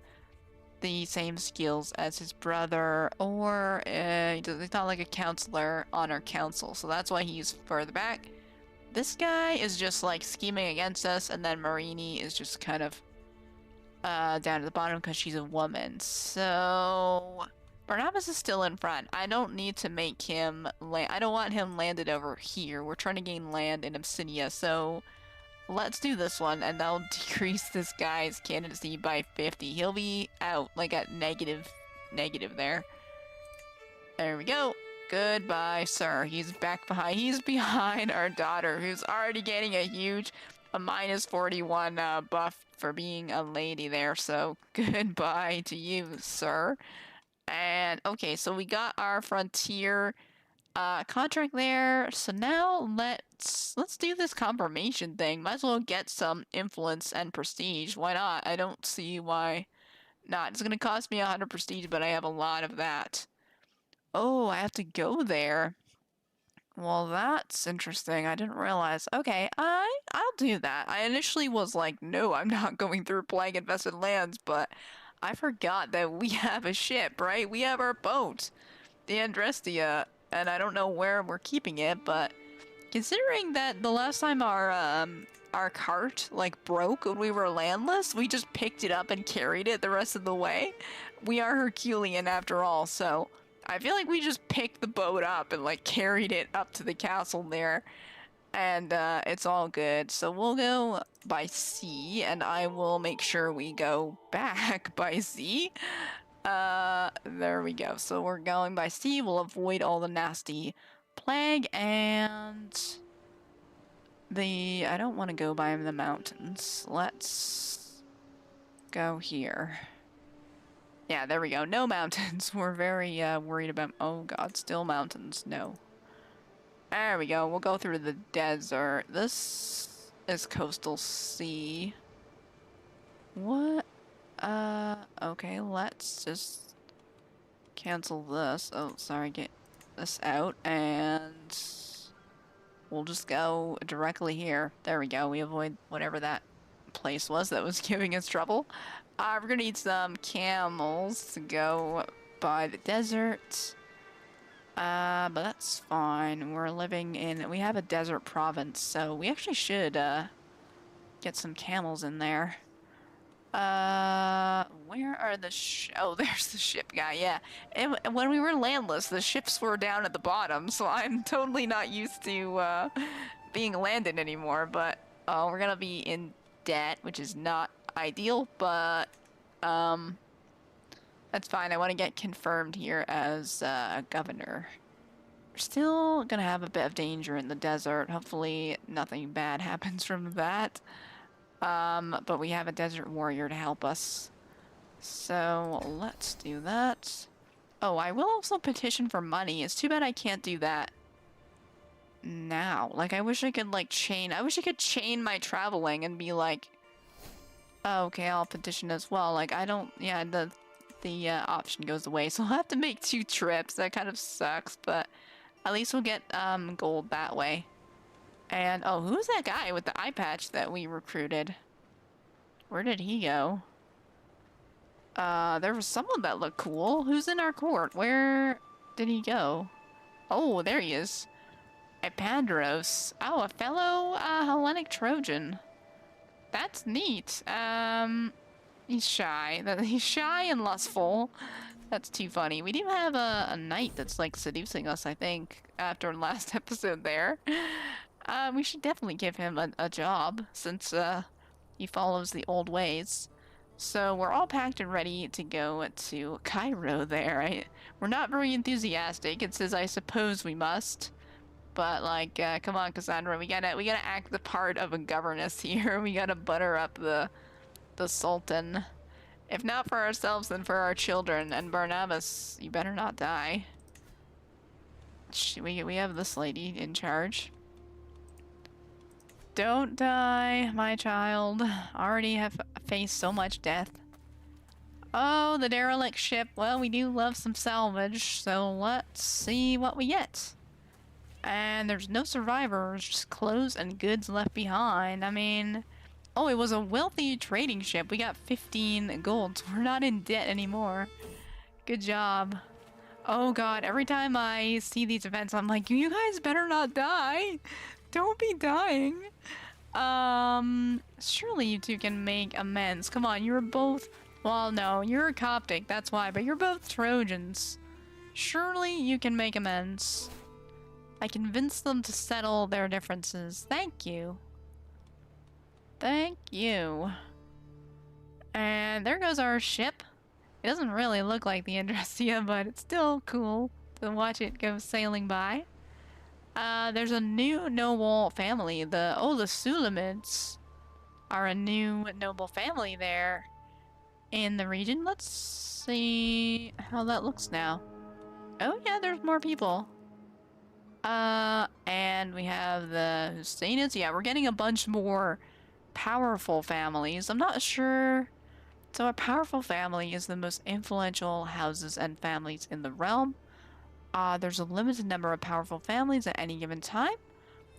the same skills as his brother, or he's not like a counselor on our council, so that's why he's further back. This guy is just like scheming against us, and then Marini is just kind of down at the bottom because she's a woman. So Barnabas is still in front. I don't need to make him land. I don't want him landed over here. We're trying to gain land in Abyssinia, so let's do this one, and that'll decrease this guy's candidacy by 50. He'll be out, like at negative there. There we go. Goodbye, sir. He's back behind. He's behind our daughter, who's already getting a huge, minus 41 buff for being a lady there. So goodbye to you, sir. And okay, so we got our frontier contract there. So now let's do this confirmation thing. Might as well get some influence and prestige. Why not? I don't see why not. It's gonna cost me 100 prestige, but I have a lot of that. Oh, I have to go there. Well, that's interesting. I didn't realize. Okay, I'll do that. I initially was like, no, I'm not going through plague infested lands, but I forgot that we have a ship, right? We have our boat, the Andrestia. And I don't know where we're keeping it, but considering that the last time our cart like broke when we were landless, we just picked it up and carried it the rest of the way. We are Herculean after all, so I feel like we just picked the boat up and like carried it up to the castle there, and it's all good. So we'll go by sea, and I will make sure we go back by sea. There we go. So we're going by sea. We'll avoid all the nasty plague, and I don't want to go by the mountains. Let's go here. Yeah, there we go. No mountains. We're very worried about... Oh god, still mountains. No. There we go. We'll go through the desert. This is coastal sea. What? Okay, let's just cancel this. Oh, sorry, get this out, and we'll just go directly here. There we go. We avoid whatever that place was that was giving us trouble. We're gonna need some camels to go by the desert. But that's fine. We're living in... We have a desert province, so we actually should, get some camels in there. Where are the oh, there's the ship guy, yeah. And when we were landless, the ships were down at the bottom, so I'm totally not used to, being landed anymore, but, we're gonna be in debt, which is not ideal, but, that's fine. I want to get confirmed here as, a governor. We're still gonna have a bit of danger in the desert. Hopefully nothing bad happens from that. But we have a desert warrior to help us. So let's do that. Oh, I will also petition for money. It's too bad I can't do that now. Like, I wish I could, like, chain... I wish I could chain my traveling and be like... Oh, okay, I'll petition as well. Like, I don't, yeah, the option goes away, so I'll have to make 2 trips. That kind of sucks, but at least we'll get, gold that way. And, oh, who's that guy with the eye patch that we recruited? Where did he go? There was someone that looked cool. Who's in our court? Where did he go? Oh, there he is. Epandros. Oh, a fellow, Hellenic Trojan. That's neat. He's shy. He's shy and lustful. That's too funny. We do have a knight that's, like, seducing us, I think, after last episode there. We should definitely give him a job, since, he follows the old ways. So we're all packed and ready to go to Cairo there. We're not very enthusiastic. It says, I suppose we must. But, like, come on, Kassandra, we gotta act the part of a governess here. We gotta butter up the Sultan. If not for ourselves, then for our children. And Barnabas, you better not die. We have this lady in charge. Don't die, my child. Already have faced so much death. Oh, the derelict ship. Well, we do love some salvage, so let's see what we get. And there's no survivors, just clothes and goods left behind. I mean, oh, it was a wealthy trading ship. We got 15 gold, so we're not in debt anymore. Good job. Oh god, every time I see these events, I'm like, you guys better not die. Don't be dying. Surely you two can make amends. Come on, you're both... Well, no, you're Coptic, that's why, but you're both Trojans. Surely you can make amends. I convinced them to settle their differences. Thank you. Thank you. And there goes our ship. It doesn't really look like the Andressia, but it's still cool to watch it go sailing by. There's a new noble family. The Sulamids are a new noble family there in the region. Let's see how that looks now. Oh yeah, there's more people. And we have the Husainids. Yeah, we're getting a bunch more powerful families. I'm not sure. So a powerful family is the most influential houses and families in the realm. There's a limited number of powerful families at any given time.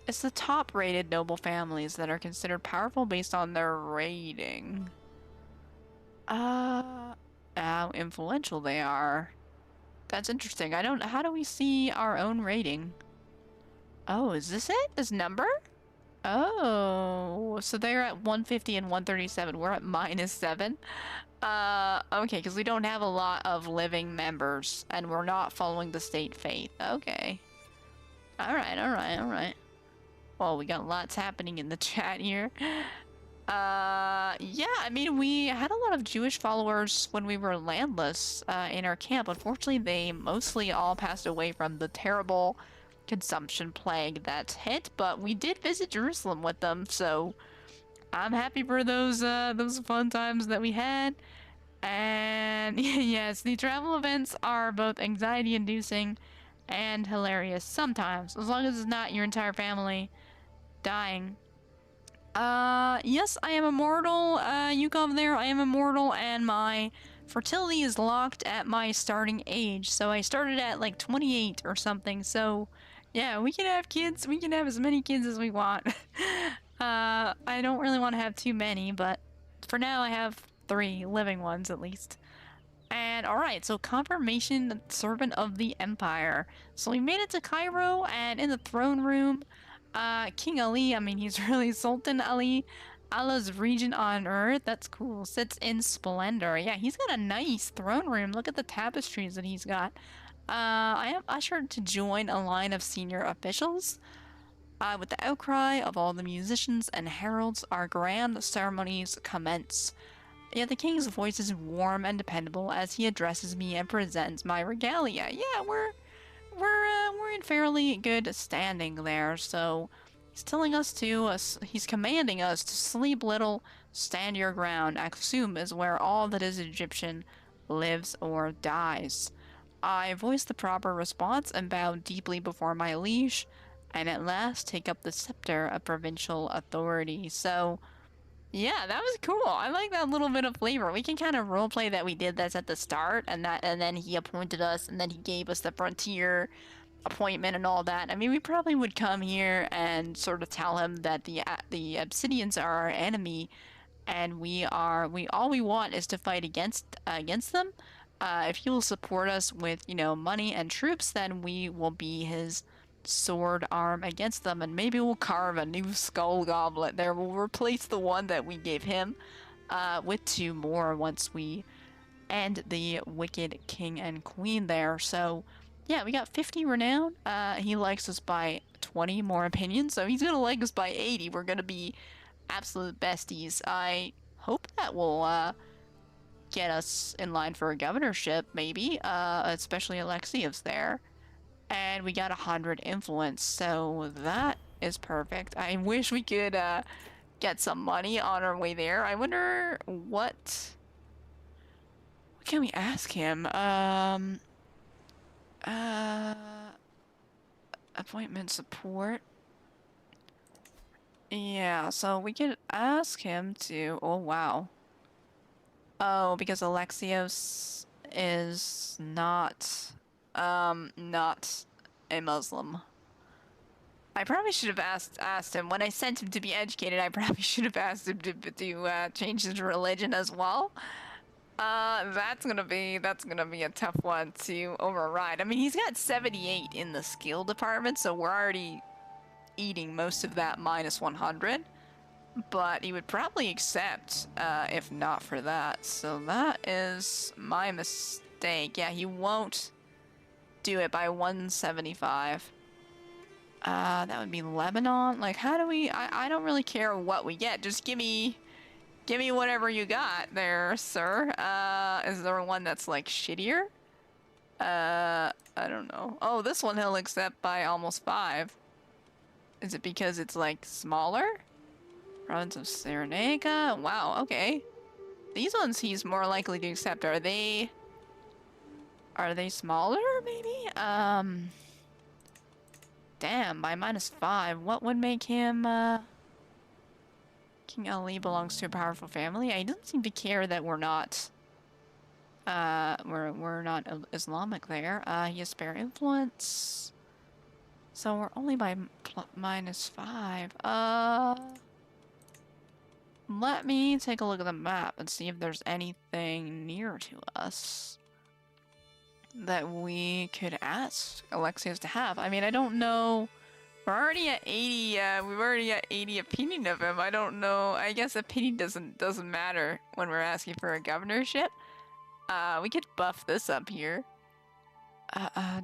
It's the top-rated noble families that are considered powerful based on their rating. How influential they are. That's interesting. How do we see our own rating? Oh, is this it? This number? Oh, so they're at 150 and 137. We're at -7. Okay, because we don't have a lot of living members, and we're not following the state faith. Okay. Alright. Well, we got lots happening in the chat here. Yeah, I mean, we had a lot of Jewish followers when we were landless, in our camp. Unfortunately, they mostly all passed away from the terrible consumption plague that hit, but we did visit Jerusalem with them, so I'm happy for those fun times that we had. And yes, the travel events are both anxiety-inducing and hilarious sometimes, as long as it's not your entire family dying. Yes, I am immortal. You come there, I am immortal, and my fertility is locked at my starting age, so I started at like 28 or something, so yeah, we can have kids. We can have as many kids as we want. I don't really want to have too many, but for now I have 3 living ones at least. And alright, so confirmation, servant of the empire. So we made it to Cairo, and in the throne room, King Ali, I mean, he's really Sultan Ali, Allah's regent on earth. That's cool. Sits in splendor. Yeah, he's got a nice throne room. Look at the tapestries that he's got. I am ushered to join a line of senior officials. With the outcry of all the musicians and heralds, our grand ceremonies commence. Yeah, the king's voice is warm and dependable as he addresses me and presents my regalia. Yeah, we're in fairly good standing there, so he's telling us he's commanding us to sleep little, stand your ground. Aksum is where all that is Egyptian lives or dies. I voice the proper response and bow deeply before my liege, and at last take up the scepter of provincial authority. So, Yeah, that was cool. I like that little bit of flavor. We can kind of roleplay that we did this at the start, and then he appointed us, and then he gave us the frontier appointment and all that. I mean, we probably would come here and sort of tell him that the Obsidians are our enemy, and we all we want is to fight against them. If he will support us with, you know, money and troops, then we will be his sword arm against them, and maybe we'll carve a new skull goblet there. We'll replace the one that we gave him with 2 more once we end the Wicked King and Queen there. So yeah, we got 50 renown. He likes us by 20 more opinions, so he's gonna like us by 80. We're gonna be absolute besties. I hope that will get us in line for a governorship, maybe, especially Alexiev's there. And we got 100 influence, so that is perfect. I wish we could get some money on our way there. I wonder what can we ask him? Appointment support. Yeah, so we could ask him to, oh wow. Oh, because Alexios is not a Muslim. I probably should have asked him when I sent him to be educated. I probably should have asked him to change his religion as well. That's gonna be a tough one to override. I mean, he's got 78 in the skill department, so we're already eating most of that minus 100. But he would probably accept if not for that. So that is my mistake. Yeah, he won't do it by 175. That would be Lebanon. Like, how do we... I don't really care what we get. Just give me whatever you got there, sir. Is there one that's, like, shittier? I don't know. Oh, this one he'll accept by almost 5. Is it because it's, like, smaller? Province of Cyrenaica? Wow, okay. These ones he's more likely to accept. Are they smaller, maybe? Damn, by minus 5. What would make him, King Ali belongs to a powerful family? He doesn't seem to care that we're not, we're not Islamic there. He has spare influence. So we're only by minus 5. Let me take a look at the map and see if there's anything near to us that we could ask Alexios to have. I mean, I don't know. We're already at 80. We've already got 80 opinion of him. I don't know. I guess opinion doesn't matter when we're asking for a governorship. We could buff this up here.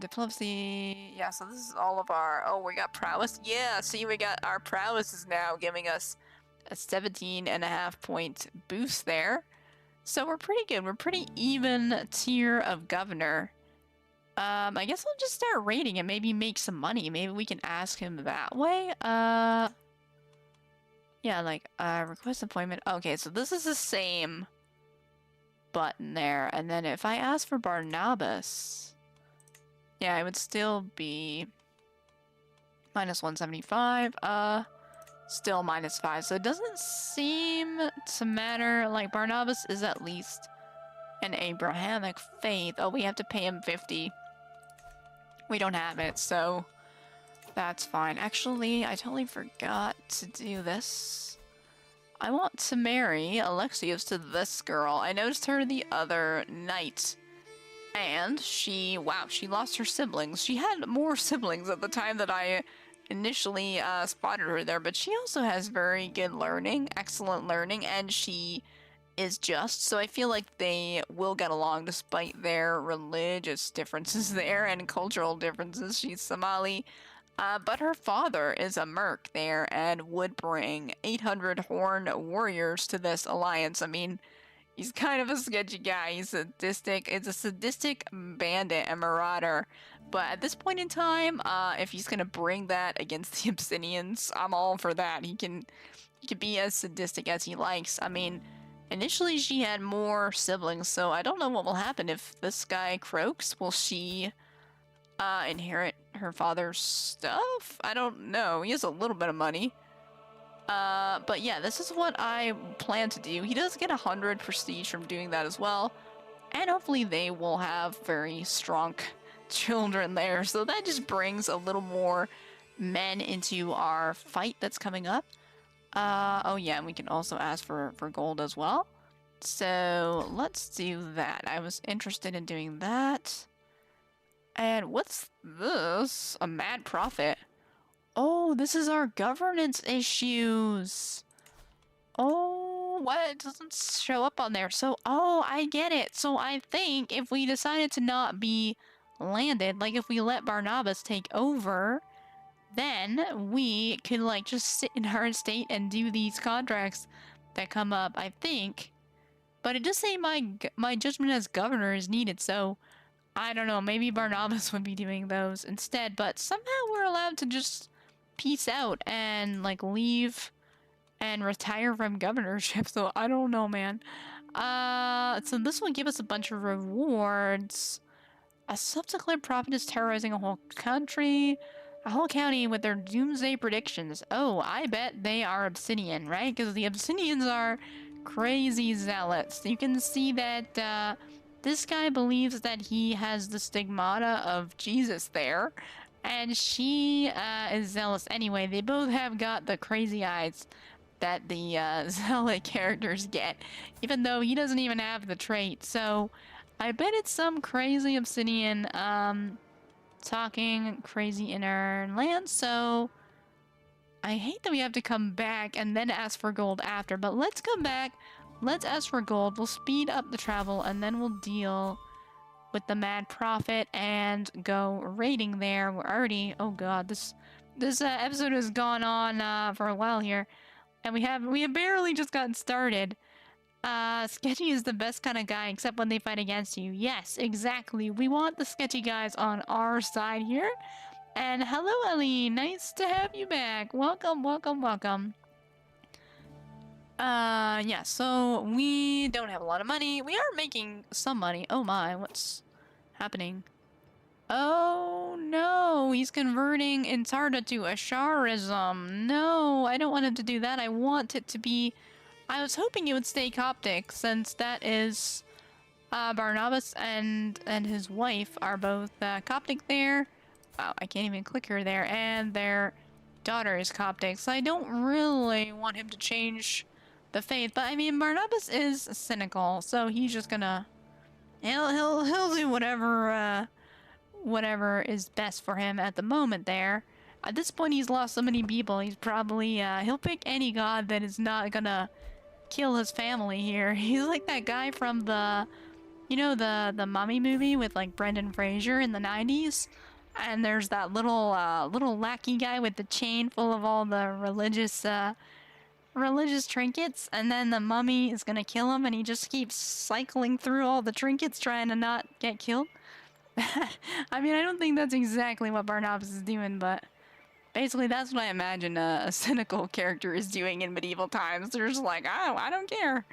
Diplomacy. Yeah, so this is all of our... Oh, we got prowess. Yeah, see, we got our prowess is now giving us a 17.5 point boost there. So we're pretty good. We're pretty even tier of governor. I guess I'll just start rating and maybe make some money. Maybe we can ask him that way. Yeah, like, request appointment. Okay, so this is the same button there. And then if I ask for Barnabas, yeah, it would still be minus 175. Still minus 5. So it doesn't seem to matter. Like, Barnabas is at least an Abrahamic faith. Oh, we have to pay him 50. We don't have it, so that's fine. Actually, I totally forgot to do this. I want to marry Alexios to this girl. I noticed her the other night. And she, wow, she lost her siblings. She had more siblings at the time that I initially spotted her there, but she also has very good learning, excellent learning, and she is just, so I feel like they will get along despite their religious differences there and cultural differences. She's Somali, but her father is a merc there and would bring 800 horned warriors to this alliance. I mean, he's kind of a sketchy guy. He's sadistic. It's a sadistic bandit and marauder. But at this point in time, if he's gonna bring that against the Obsidians, I'm all for that. He can be as sadistic as he likes. I mean, initially she had more siblings, so I don't know what will happen if this guy croaks. Will she inherit her father's stuff? I don't know. He has a little bit of money. But yeah, this is what I plan to do. He does get 100 prestige from doing that as well. And hopefully they will have very strong children there. So that just brings a little more men into our fight that's coming up. Oh yeah, and we can also ask for gold as well. So let's do that. I was interested in doing that. And what's this? A mad prophet. Oh, this is our governance issues. Oh, what? It doesn't show up on there. So, oh, I get it. So I think if we decided to not be landed, like if we let Barnabas take over, then we could like just sit in our estate and do these contracts that come up, I think. But it does say my judgment as governor is needed, so I don't know, maybe Barnabas would be doing those instead, but somehow we're allowed to just peace out and like leave and retire from governorship, so I don't know, man. So this will give us a bunch of rewards. A subsequent prophet is terrorizing a whole country, a whole county with their doomsday predictions. Oh, I bet they are Obsidian, right? Because the Obsidians are crazy zealots. You can see that, this guy believes that he has the stigmata of Jesus there, and she, is zealous anyway. They both have got the crazy eyes that the zealot characters get, even though he doesn't even have the trait. So I bet it's some crazy Obsidian talking crazy inner land. So I hate that we have to come back and then ask for gold after, but let's come back, let's ask for gold, we'll speed up the travel, and then we'll deal with the mad prophet and go raiding there. We're already, oh god, this episode has gone on for a while here. And we have barely just gotten started. Sketchy is the best kind of guy, except when they fight against you. Yes, exactly. We want the sketchy guys on our side here. And hello, Ellie. Nice to have you back. Welcome, welcome, welcome. Yeah, so we don't have a lot of money. We are making some money. Oh my, what's happening? Oh no, he's converting Intarda to Asharism. No, I don't want him to do that. I want it to be... I was hoping it would stay Coptic, since that is... Barnabas and his wife are both Coptic there. Wow, I can't even click her there. And their daughter is Coptic, so I don't really want him to change the faith. But I mean, Barnabas is cynical, so he's just gonna... He'll do whatever, whatever is best for him at the moment there. At this point, he's lost so many people, he's probably, he'll pick any god that is not gonna kill his family here. He's like that guy from the, you know, the Mummy movie with, like, Brendan Fraser in the 90s? And there's that little lackey guy with the chain full of all the religious trinkets, and then the mummy is gonna kill him, and he just keeps cycling through all the trinkets trying to not get killed. I mean, I don't think that's exactly what Barnabas is doing, but basically that's what I imagine a cynical character is doing in medieval times. They're just like, oh, I don't care.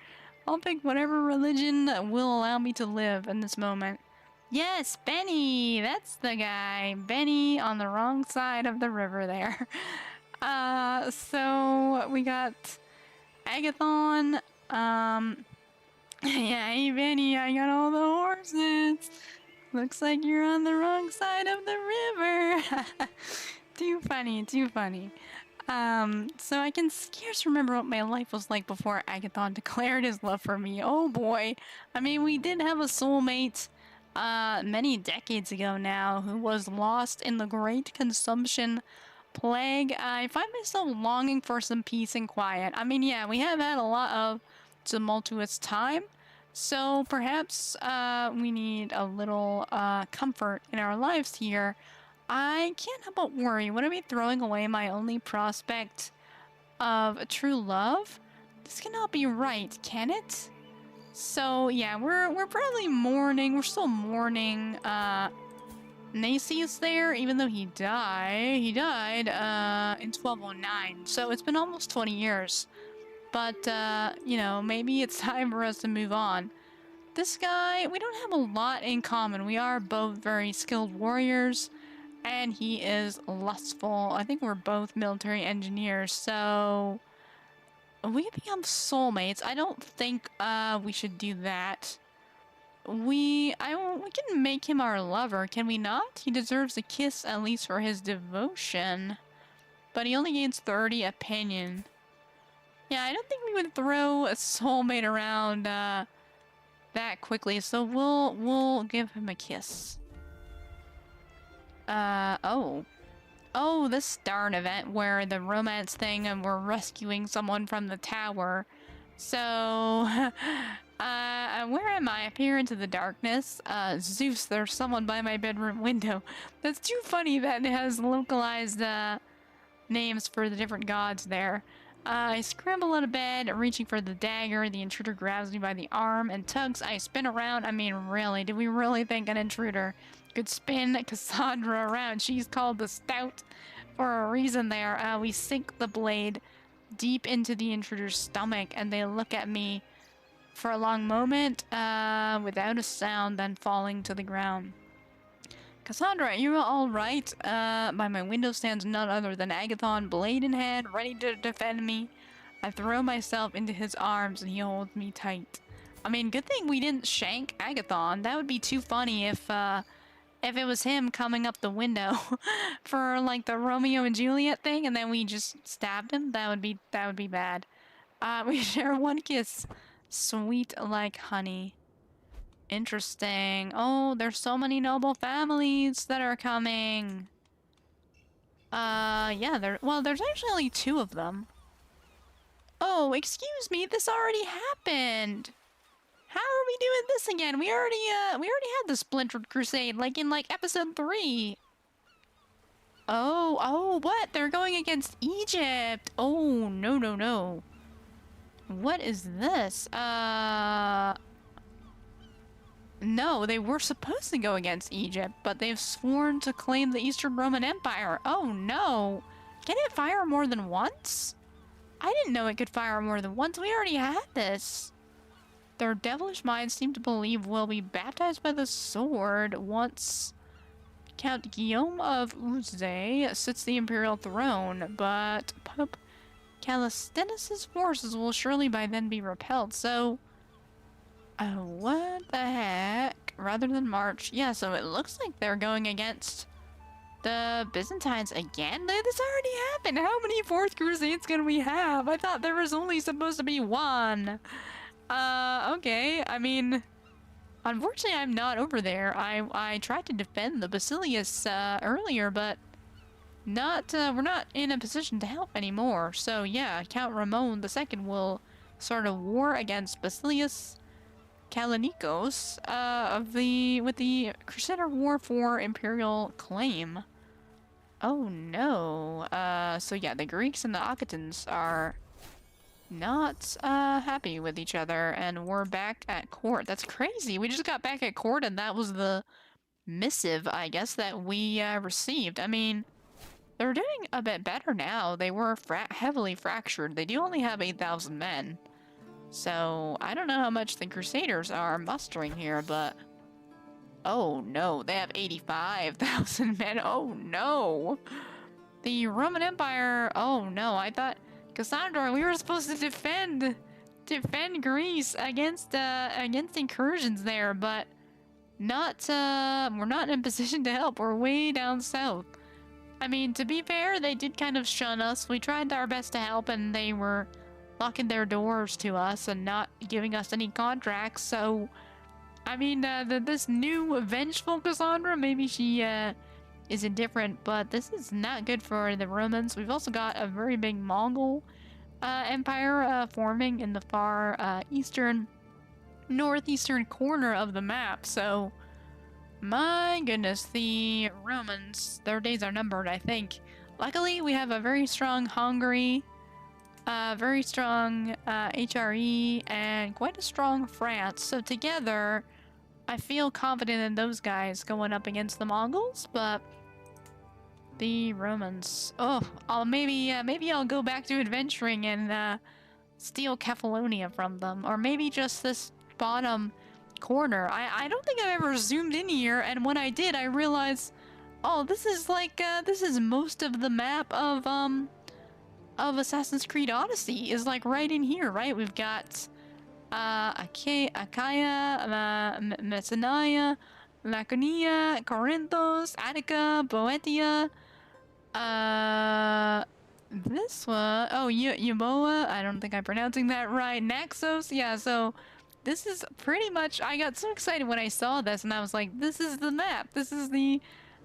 I'll pick whatever religion will allow me to live in this moment. Yes, Benny! That's the guy. Benny on the wrong side of the river there. So we got Agathon. Yeah, hey Benny, I got all the horses. Looks like you're on the wrong side of the river. Too funny, too funny. So I can scarce remember what my life was like before Agathon declared his love for me. Oh boy. I mean, we did have a soulmate, many decades ago now, who was lost in the Great Consumption Plague. I find myself longing for some peace and quiet. I mean, yeah, we have had a lot of tumultuous time, so perhaps we need a little comfort in our lives here. I can't help but worry. Would I be throwing away my only prospect of true love? This cannot be right, can it? So yeah, we're probably mourning. We're still mourning Nacius there, even though he died. He died in 1209. So it's been almost 20 years. But you know, maybe it's time for us to move on. This guy, we don't have a lot in common. We are both very skilled warriors, and he is lustful. I think we're both military engineers, so We become soulmates. I don't think we should do that. We can make him our lover, can we not? He deserves a kiss at least for his devotion. But he only gains 30 opinion. Yeah, I don't think we would throw a soulmate around that quickly, so we'll give him a kiss. Oh. Oh, this darn event where the romance thing and we're rescuing someone from the tower. So, where am I? Appear into the darkness. Zeus, there's someone by my bedroom window. That's too funny that it has localized, names for the different gods there. I scramble out of bed, reaching for the dagger. The intruder grabs me by the arm and tugs. I spin around. I mean, really? Did we really think an intruder could spin Kassandra around? She's called the Stout for a reason there. We sink the blade deep into the intruder's stomach, and they look at me for a long moment without a sound, then falling to the ground. Kassandra, you all right? By my window stands none other than Agathon, blade in hand, ready to defend me. I throw myself into his arms and he holds me tight. I mean, good thing we didn't shank Agathon. That would be too funny if it was him coming up the window for like the Romeo and Juliet thing, and then we just stabbed him. That would be bad. We share one kiss, sweet like honey. Interesting. Oh, there's so many noble families that are coming. Yeah, there's actually only 2 of them. Oh, excuse me, this already happened. How are we doing this again? We already had the Splintered Crusade, like in episode 3. Oh, what? They're going against Egypt. Oh, no. What is this? No, they were supposed to go against Egypt, but they've sworn to claim the Eastern Roman Empire. Oh no! Can it fire more than once? I didn't know it could fire more than once. We already had this. Their devilish minds seem to believe we'll be baptized by the sword once Count Guillaume of Uzay sits the imperial throne, but Pope Callisthenes' forces will surely by then be repelled, so... Oh, what the heck? Rather than march. Yeah, so it looks like they're going against the Byzantines again? This already happened. How many 4th Crusades can we have? I thought there was only supposed to be 1. Okay. I mean, unfortunately, I'm not over there. I tried to defend the Basilius, earlier, but we're not in a position to help anymore. So, yeah, Count Ramon II will start a war against Basilius Kalanikos, with the Crusader War for Imperial Claim. Oh no. So yeah, the Greeks and the Occitans are not, happy with each other, and we're back at court. That's crazy. We just got back at court, and that was the missive, I guess, that we, received. I mean, they're doing a bit better now. They were heavily fractured. They do only have 8,000 men. So, I don't know how much the Crusaders are mustering here, but... Oh no, they have 85,000 men. Oh no! The Roman Empire... Oh no, I thought... Kassandra, we were supposed to defend Greece against incursions there, but... we're not in a position to help. We're way down south. I mean, to be fair, they did kind of shun us. We tried our best to help, and they were... locking their doors to us and not giving us any contracts, so... I mean, this new vengeful Kassandra, maybe she, is indifferent, but this is not good for the Romans. We've also got a very big Mongol, empire, forming in the far, northeastern corner of the map, so... My goodness, the Romans, their days are numbered, I think. Luckily, we have a very strong Hungary, very strong HRE, and quite a strong France. So together, I feel confident in those guys going up against the Mongols, but the Romans... Oh, maybe I'll go back to adventuring and steal Kefalonia from them. Or maybe just this bottom corner. I don't think I've ever zoomed in here, and when I did, I realized... Oh, this is like, this is most of the map of of Assassin's Creed Odyssey is like right in here, right? We've got Achaia, Messenia, Laconia, Corinthos, Attica, Boeotia, this one, oh, Euboea, I don't think I'm pronouncing that right, Naxos, yeah, so this is pretty much, I got so excited when I saw this, and I was like, this is the map, this is the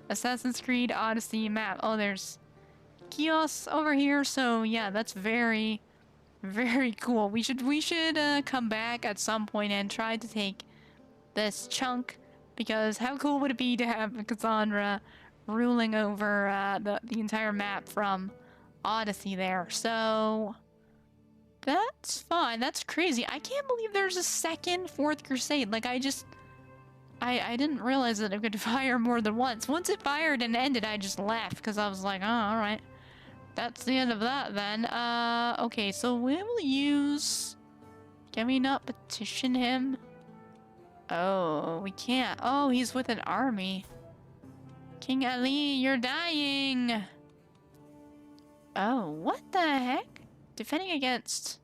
Assassin's Creed Odyssey map. Oh, there's kiosks over here, so yeah, that's very, very cool. We should come back at some point and try to take this chunk, because how cool would it be to have Kassandra ruling over the entire map from Odyssey there? So that's fine. That's crazy. I can't believe there's a second Fourth Crusade. Like, I didn't realize that it could fire more than once. Once it fired and ended, I just left because I was like, oh, all right. That's the end of that then. Okay, so we will use... Can we not petition him? Oh, we can't. Oh, he's with an army. King Ali, you're dying! Oh, what the heck? Defending against...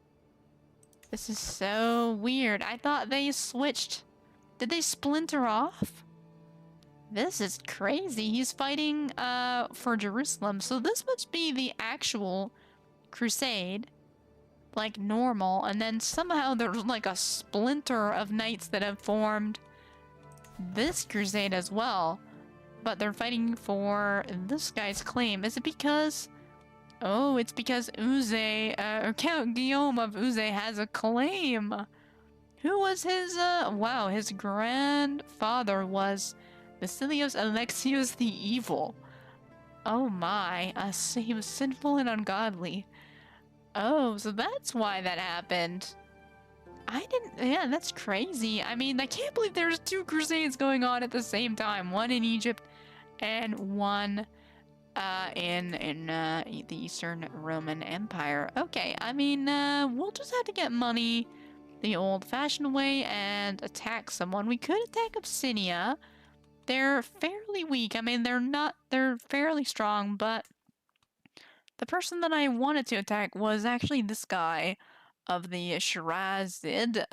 This is so weird. I thought they switched... Did they splinter off? This is crazy. He's fighting for Jerusalem. So this must be the actual crusade. Like normal. And then somehow there's like a splinter of knights that have formed this crusade as well. But they're fighting for this guy's claim. Is it because... Oh, it's because Uze, or Count Guillaume of Uze has a claim. Who was his, wow, his grandfather was misthios Alexios the Evil. Oh my, he was sinful and ungodly. Oh, so that's why that happened. Yeah, that's crazy. I mean, I can't believe there's two crusades going on at the same time. One in Egypt and one in the Eastern Roman Empire. Okay, I mean, we'll just have to get money the old-fashioned way and attack someone. We could attack Abyssinia. They're fairly weak. I mean, they're fairly strong, but the person that I wanted to attack was actually this guy of the Shirazid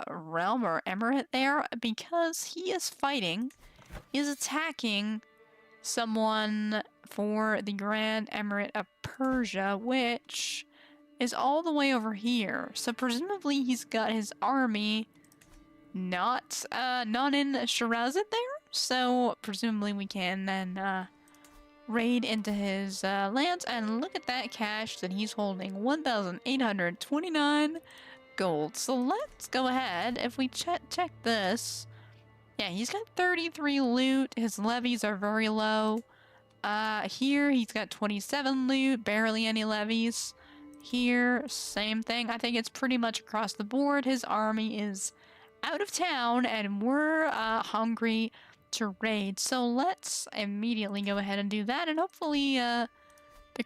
realm or emirate there, because he is attacking someone for the Grand Emirate of Persia, which is all the way over here. So presumably he's got his army not in Shirazid there. So presumably we can then raid into his lands, and look at that cash that he's holding, 1,829 gold. So let's go ahead. If we check this, yeah, he's got 33 loot. His levies are very low. Here he's got 27 loot, barely any levies. Here, same thing. I think it's pretty much across the board. His army is out of town, and we're hungry to raid. So let's immediately go ahead and do that, and hopefully the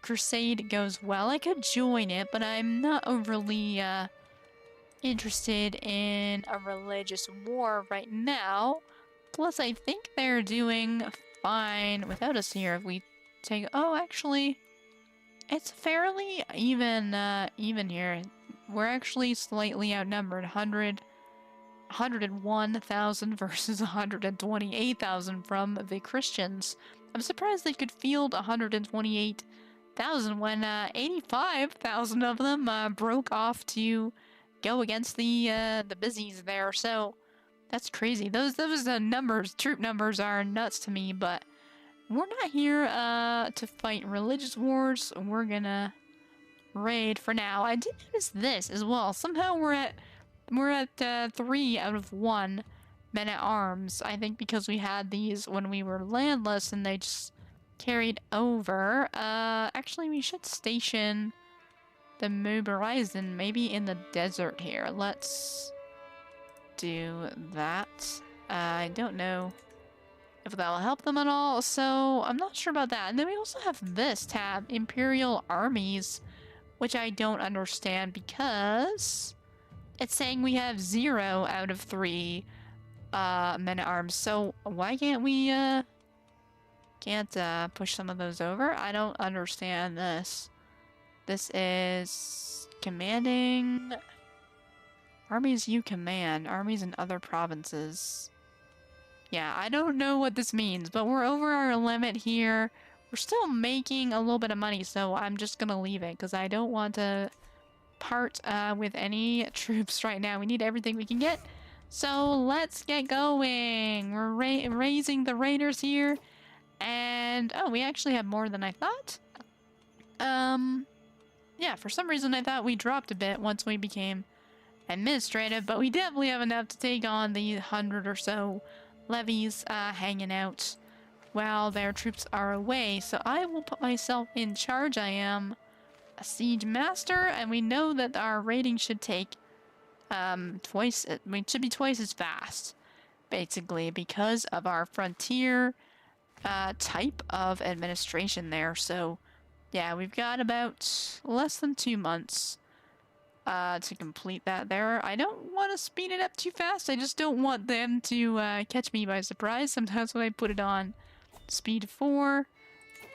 crusade goes well. I could join it, but I'm not overly interested in a religious war right now. Plus, I think they're doing fine without us here. If we take... Oh, actually... It's fairly even here. We're actually slightly outnumbered. 101,000 versus 128,000 from the Christians. I'm surprised they could field 128,000 when 85,000 of them broke off to go against the busies there. So that's crazy. Those troop numbers are nuts to me, but we're not here to fight religious wars. We're gonna raid for now. I did notice this as well. Somehow we're at 3 out of 1 men-at-arms. I think because we had these when we were landless and they just carried over. Actually, we should station the Mobilization maybe in the desert here. Let's do that. I don't know if that will help them at all, so I'm not sure about that. And then we also have this tab, Imperial Armies, which I don't understand because it's saying we have 0 out of 3 men-at-arms. So why can't we push some of those over? I don't understand this. This is commanding armies you command, armies in other provinces. Yeah, I don't know what this means, but we're over our limit here. We're still making a little bit of money, so I'm just gonna leave it because I don't want to part with any troops right now. We need everything we can get. So let's get going. We're raising the raiders here. And, oh, we actually have more than I thought. Yeah, for some reason I thought we dropped a bit once we became administrative, but we definitely have enough to take on the 100 or so levies hanging out while their troops are away. So I will put myself in charge. I am a siege master, and we know that our rating should take it should be twice as fast, basically, because of our frontier type of administration there. So yeah, we've got about less than 2 months to complete that there. I don't want to speed it up too fast. I just don't want them to catch me by surprise. Sometimes when I put it on speed 4,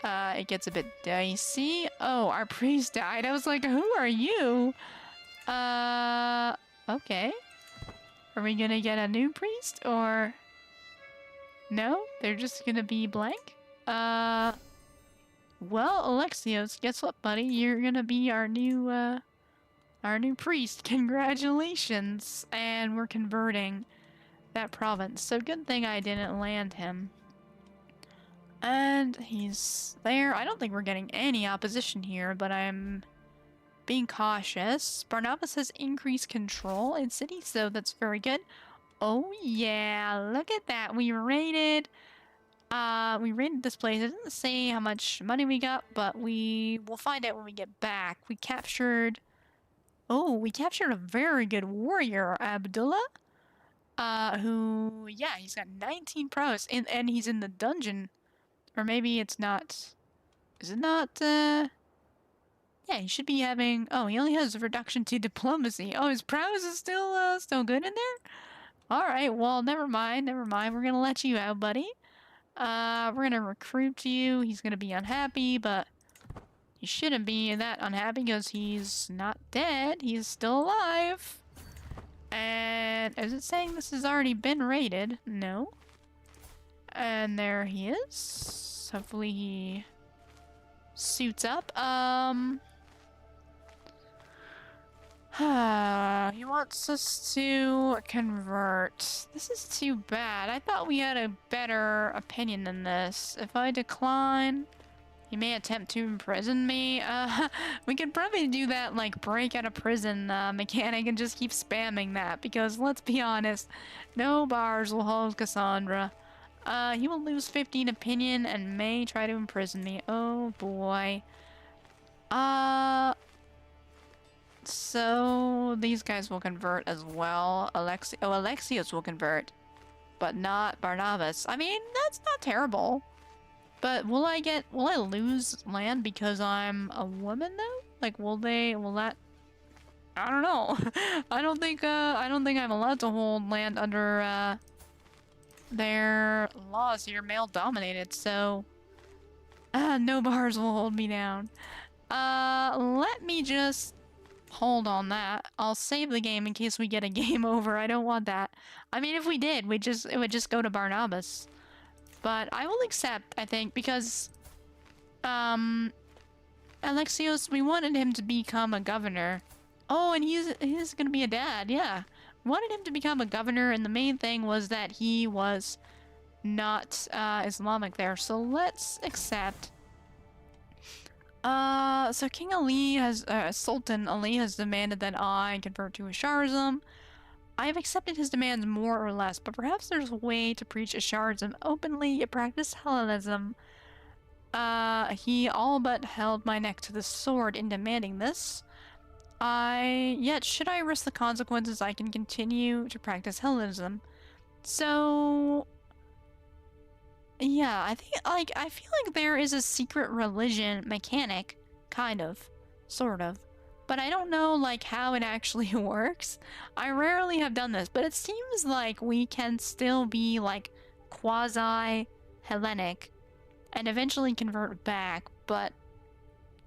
it gets a bit dicey. Oh, our priest died. I was like, who are you? Okay. Are we gonna get a new priest, or... No? They're just gonna be blank? Well, Alexios, guess what, buddy? You're gonna be our new priest. Congratulations! And we're converting that province. So good thing I didn't land him. And he's there. I don't think we're getting any opposition here, but I'm being cautious. Barnabas has increased control in cities, so that's very good. Oh yeah, look at that. We raided this place. It didn't say how much money we got, but we will find out when we get back. We captured a very good warrior, Abdullah. Who, yeah, he's got 19 prowess, and he's in the dungeon. Or maybe it's not. Is it not, yeah, he should be having... Oh, he only has a reduction to diplomacy. Oh, his prowess is still good in there? Alright, well, never mind. We're gonna let you out, buddy. We're gonna recruit you. He's gonna be unhappy, but he shouldn't be that unhappy because he's not dead. He's still alive. And is it saying this has already been raided? No. And there he is. Hopefully he suits up. He wants us to convert. This is too bad. I thought we had a better opinion than this. If I decline, he may attempt to imprison me. We could probably do that, like, break out of prison mechanic and just keep spamming that, because let's be honest, no bars will hold Kassandra. He will lose 15 opinion and may try to imprison me. Oh boy. So these guys will convert as well. Alexios will convert, but not Barnabas. I mean, that's not terrible. But will I lose land because I'm a woman though? Like, will that... I don't know. I don't think I'm allowed to hold land under, their laws here, male dominated, so... no bars will hold me down. Let me just hold on that. I'll save the game in case we get a game over. I don't want that. I mean, if we did, it would just go to Barnabas. But I will accept, I think, because, Alexios, we wanted him to become a governor. Oh, and he's gonna be a dad, yeah. Wanted him to become a governor, and the main thing was that he was not, Islamic there. So let's accept. So King Ali has, Sultan Ali has demanded that I convert to Asharism. I have accepted his demands more or less, but perhaps there's a way to preach Asharism openly, practice Hellenism. He all but held my neck to the sword in demanding this. Yet, should I risk the consequences, I can continue to practice Hellenism. So... yeah, I think, like, I feel like there is a secret religion mechanic, kind of, sort of, but I don't know, like, how it actually works. I rarely have done this, but it seems like we can still be, like, quasi-Hellenic and eventually convert back, but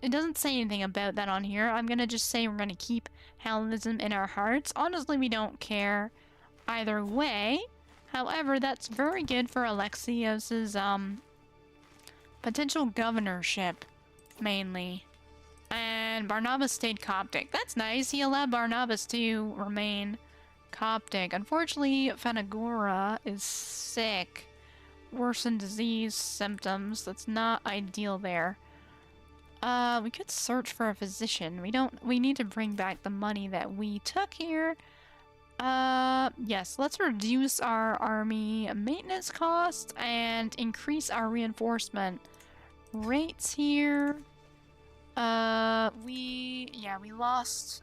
it doesn't say anything about that on here. I'm gonna just say we're gonna keep Hellenism in our hearts. Honestly, we don't care either way. However, that's very good for Alexios's, potential governorship, mainly. And Barnabas stayed Coptic. That's nice. He allowed Barnabas to remain Coptic. Unfortunately, Fanagora is sick. Worsened disease symptoms. That's not ideal there. We could search for a physician. We need to bring back the money that we took here. Yes, let's reduce our army maintenance costs and increase our reinforcement rates here. We lost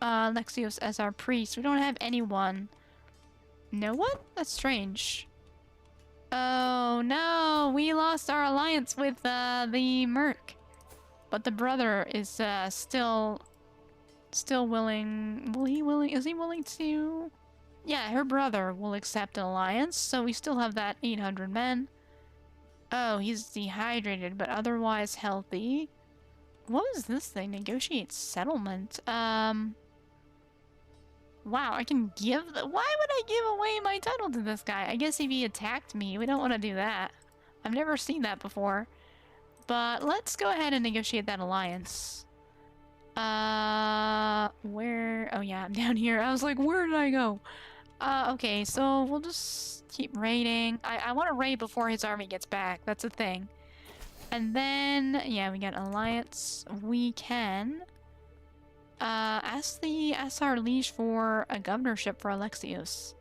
Lexios as our priest. We don't have anyone. No one? That's strange. Oh no, we lost our alliance with the Merc. But the brother is still willing. Is he willing to? Yeah, her brother will accept an alliance, so we still have that 800 men. Oh, he's dehydrated, but otherwise healthy. What was this thing? Negotiate settlement. Wow, I can give why would I give away my title to this guy? I guess if he attacked me, we don't want to do that. I've never seen that before. But let's go ahead and negotiate that alliance. Where? Oh yeah, I'm down here. I was like, where did I go? Okay, so we'll just keep raiding. I want to raid before his army gets back. That's a thing. And then, yeah, we got alliance. We can ask our liege for a governorship for Alexios.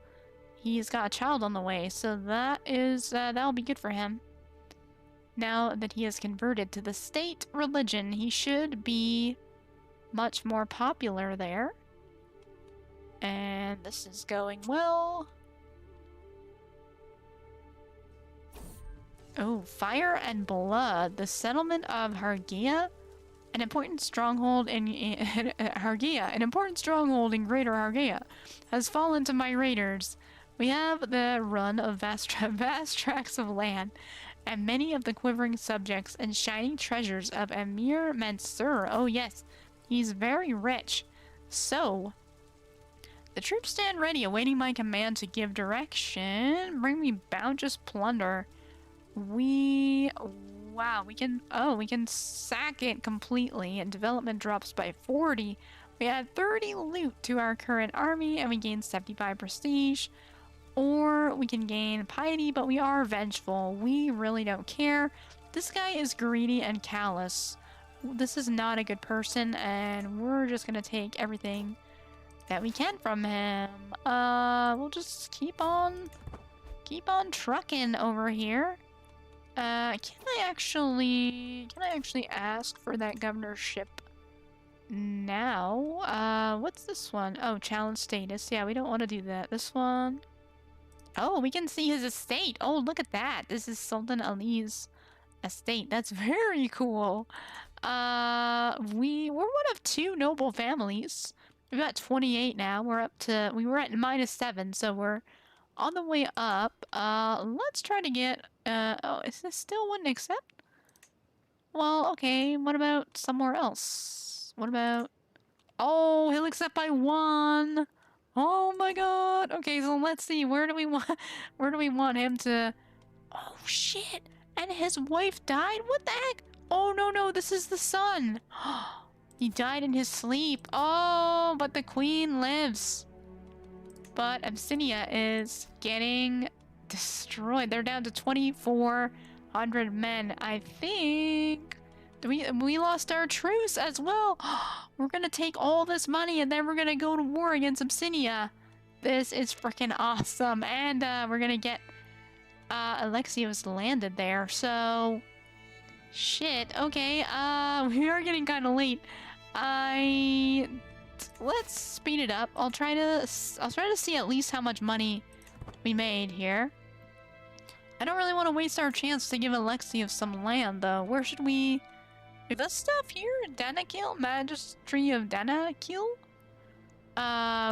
He's got a child on the way, so that'll be good for him. Now that he has converted to the state religion, he should be much more popular there. And this is going well. Oh, Fire and Blood. The settlement of Hargia, an important stronghold in Hargia, an important stronghold in Greater Hargia, has fallen to my raiders. We have the run of vast tracts of land, and many of the quivering subjects and shining treasures of Emir Mansur. Oh yes, he's very rich. So, the troops stand ready, awaiting my command to give direction. Bring me bounteous plunder. Wow, we can sack it completely, and development drops by 40. We add 30 loot to our current army, and we gain 75 prestige. Or we can gain piety, but we are vengeful. We really don't care. This guy is greedy and callous. This is not a good person, and we're just gonna take everything that we can from him. We'll just keep on trucking over here. Can I actually ask for that governorship now? What's this one? Oh, challenge status. Yeah, we don't want to do that. This one. Oh, we can see his estate. Oh, look at that. This is Sultan Ali's estate. That's very cool. We're one of 2 noble families. We've got 28 now. We were at -7, so we're on the way up. Let's try to get, oh, is this still wouldn't accept? Well, okay, what about somewhere else? What about, oh, he'll accept by 1. Oh my god. Okay, so let's see, where do we want him to, oh shit, and his wife died? What the heck? Oh no, this is the son. He died in his sleep. Oh, but the queen lives. But Abyssinia is getting destroyed. They're down to 2,400 men. I think we lost our truce as well. We're gonna take all this money and then we're gonna go to war against Abyssinia. This is freaking awesome. And we're gonna get Alexios landed there. So shit. Okay. We are getting kind of late. Let's speed it up. I'll try to see at least how much money we made here. I don't really want to waste our chance to give Alexios some land, though. Where should we do this stuff here? Danakil? Magistry of Danakil?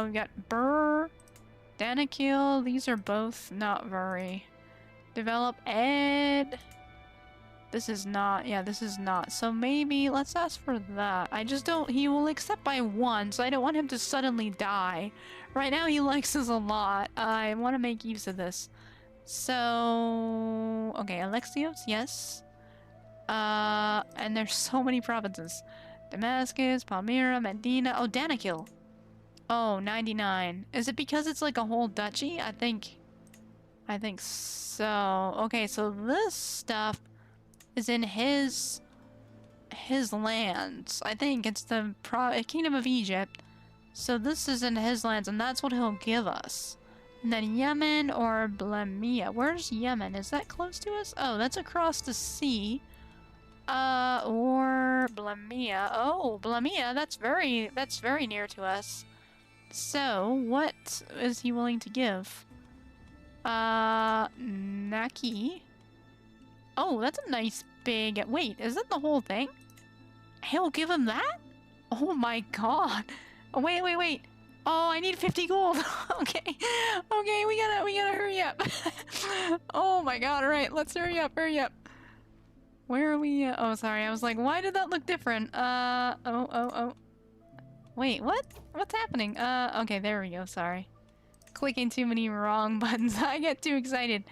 We got Burr, Danakil. These are both not very. Develop Ed. This is not, yeah, this is not. So maybe let's ask for that. I just don't, he will accept by one, so I don't want him to suddenly die. Right now he likes us a lot. I want to make use of this. So, okay, Alexios, yes. And there's so many provinces. Damascus, Palmyra, Medina, oh, Danakil. Oh, 99. Is it because it's like a whole duchy? I think so. Okay, so this stuff is in his lands. I think it's the Kingdom of Egypt. So this is in his lands, and that's what he'll give us. And then Yemen or Blamia. Where's Yemen? Is that close to us? Oh, that's across the sea. Or Blamia. Oh, Blamia, that's very near to us. So, what is he willing to give? Naki. Oh, that's a nice big... Wait, is that the whole thing? He'll give him that? Oh my god. Oh, wait. Oh, I need 50 gold. Okay. Okay, we gotta hurry up. Oh my god, alright, let's hurry up. Where are we? Oh, sorry, I was like, why did that look different? Oh. Wait, what? What's happening? Okay, there we go, sorry. Clicking too many wrong buttons. I get too excited.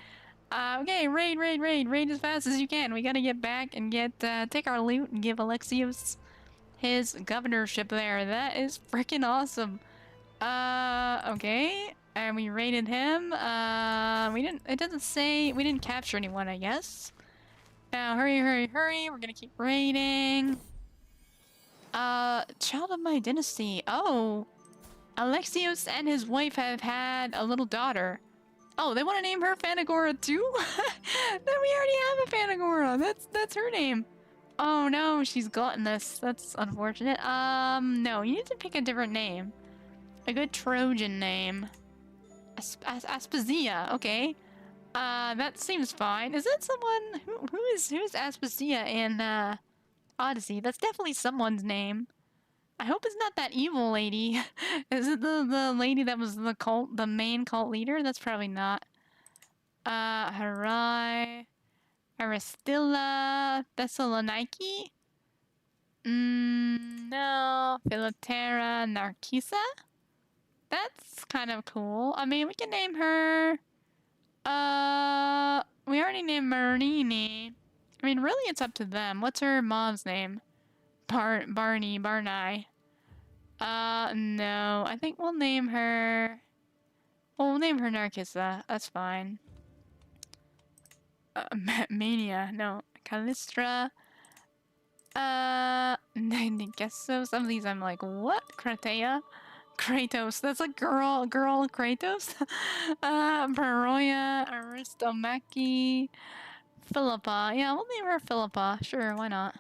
Okay, raid as fast as you can. We gotta get back and take our loot and give Alexios his governorship there. That is freaking awesome. Okay. And we raided him. It doesn't say, we didn't capture anyone, I guess. Now, hurry. We're gonna keep raiding. Child of my dynasty. Oh. Alexios and his wife have had a little daughter. Oh, they want to name her Fanagora too? Then we already have a Fanagora. That's her name. Oh no, she's gluttonous. That's unfortunate. No, you need to pick a different name. A good Trojan name. Aspasia, okay. That seems fine. Is that someone who's Aspasia in Odyssey? That's definitely someone's name. I hope it's not that evil lady. Is it the lady that was the main cult leader? That's probably not. Harai, Aristilla, Thessaloniki? No. Philoptera, Narcissa? That's kind of cool. I mean, we can name her... we already named Marini. I mean, really, it's up to them. What's her mom's name? Barney. No. I think we'll name her... We'll name her Narcissa. That's fine. Mania. No. Callistra. I guess so. Some of these I'm like, what? Kratea? Kratos. That's a girl Kratos? Baroya. Aristomaki. Philippa. Yeah, we'll name her Philippa. Sure, why not?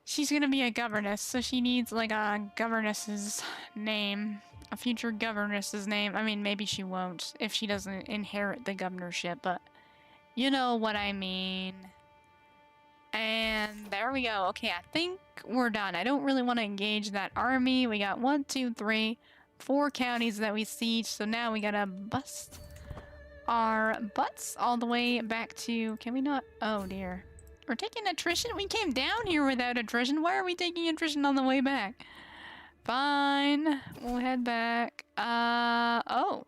She's gonna be a governess, so she needs like a governess's name. A future governess's name. I mean, maybe she won't if she doesn't inherit the governorship, but you know what I mean. And there we go. Okay, I think we're done. I don't really want to engage that army. We got 1, 2, 3, 4 counties that we siege, so now we gotta bust our butts all the way back to... Can we not? Oh dear. We're taking attrition? We came down here without attrition. Why are we taking attrition on the way back? Fine. We'll head back. Oh.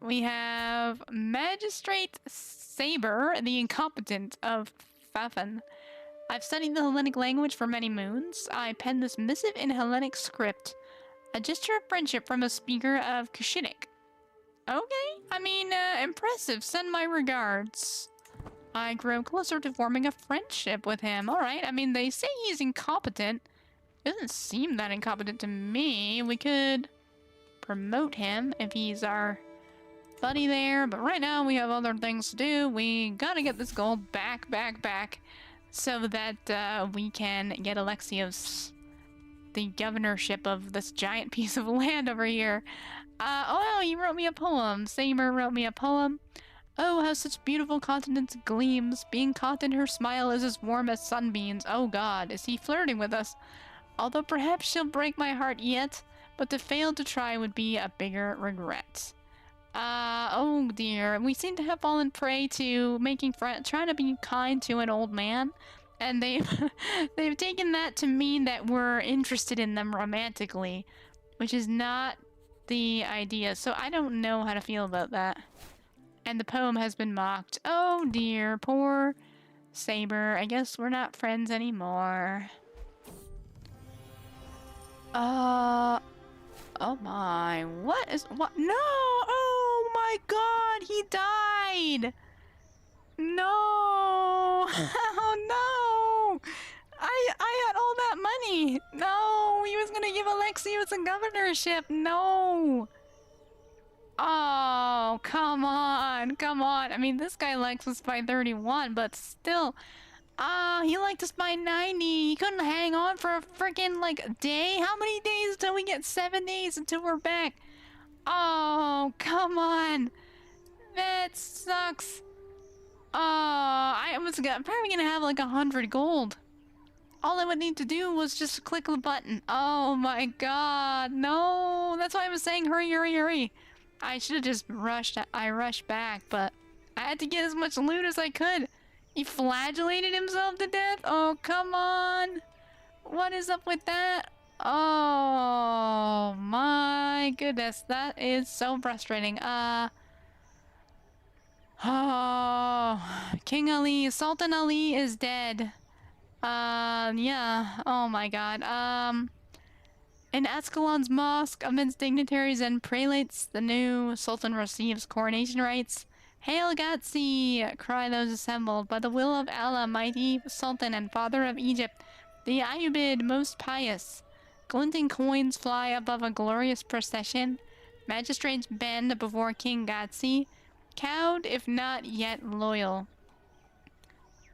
We have Magistrate Saber, the incompetent of Fafan. I've studied the Hellenic language for many moons. I penned this missive in Hellenic script. A gesture of friendship from a speaker of Cushitic. Okay. I mean, impressive. Send my regards. I grow closer to forming a friendship with him. Alright, I mean, they say he's incompetent. It doesn't seem that incompetent to me. We could promote him if he's our buddy there. But right now, we have other things to do. We gotta get this gold back. So that we can get Alexios the governorship of this giant piece of land over here. Oh, he wrote me a poem. Saber wrote me a poem. Oh, how such beautiful countenance gleams. Being caught in her smile is as warm as sunbeams. Oh god, is he flirting with us? Although perhaps she'll break my heart yet, but to fail to try would be a bigger regret. Oh dear. We seem to have fallen prey to making friends, trying to be kind to an old man. And they've, they've taken that to mean that we're interested in them romantically, which is not the idea. So I don't know how to feel about that. And the poem has been mocked. Oh dear, poor Saber. I guess we're not friends anymore. Oh my, what? No! Oh my god, he died! No! Oh no! I had all that money! No! He was gonna give Alexios a governorship! No! Oh, come on, come on. I mean, this guy likes us by 31, but still. He liked us by 90. He couldn't hang on for a freaking, like, day? How many days till we get? 7 days until we're back? Oh, come on. That sucks. Oh, probably gonna have like 100 gold. All I would need to do was just click the button. Oh my god, no. That's why I was saying hurry, hurry, hurry. I should have just rushed. I rushed back, but I had to get as much loot as I could. He flagellated himself to death? Oh, come on. What is up with that? Oh my goodness, that is so frustrating. Oh, King Ali, Sultan Ali is dead. Yeah. Oh my god. In Ascalon's mosque, amidst dignitaries and prelates, the new sultan receives coronation rites. Hail Gatsi! Cry those assembled. By the will of Allah, mighty sultan and father of Egypt, the Ayyubid most pious. Glinting coins fly above a glorious procession. Magistrates bend before King Gatsi, cowed if not yet loyal.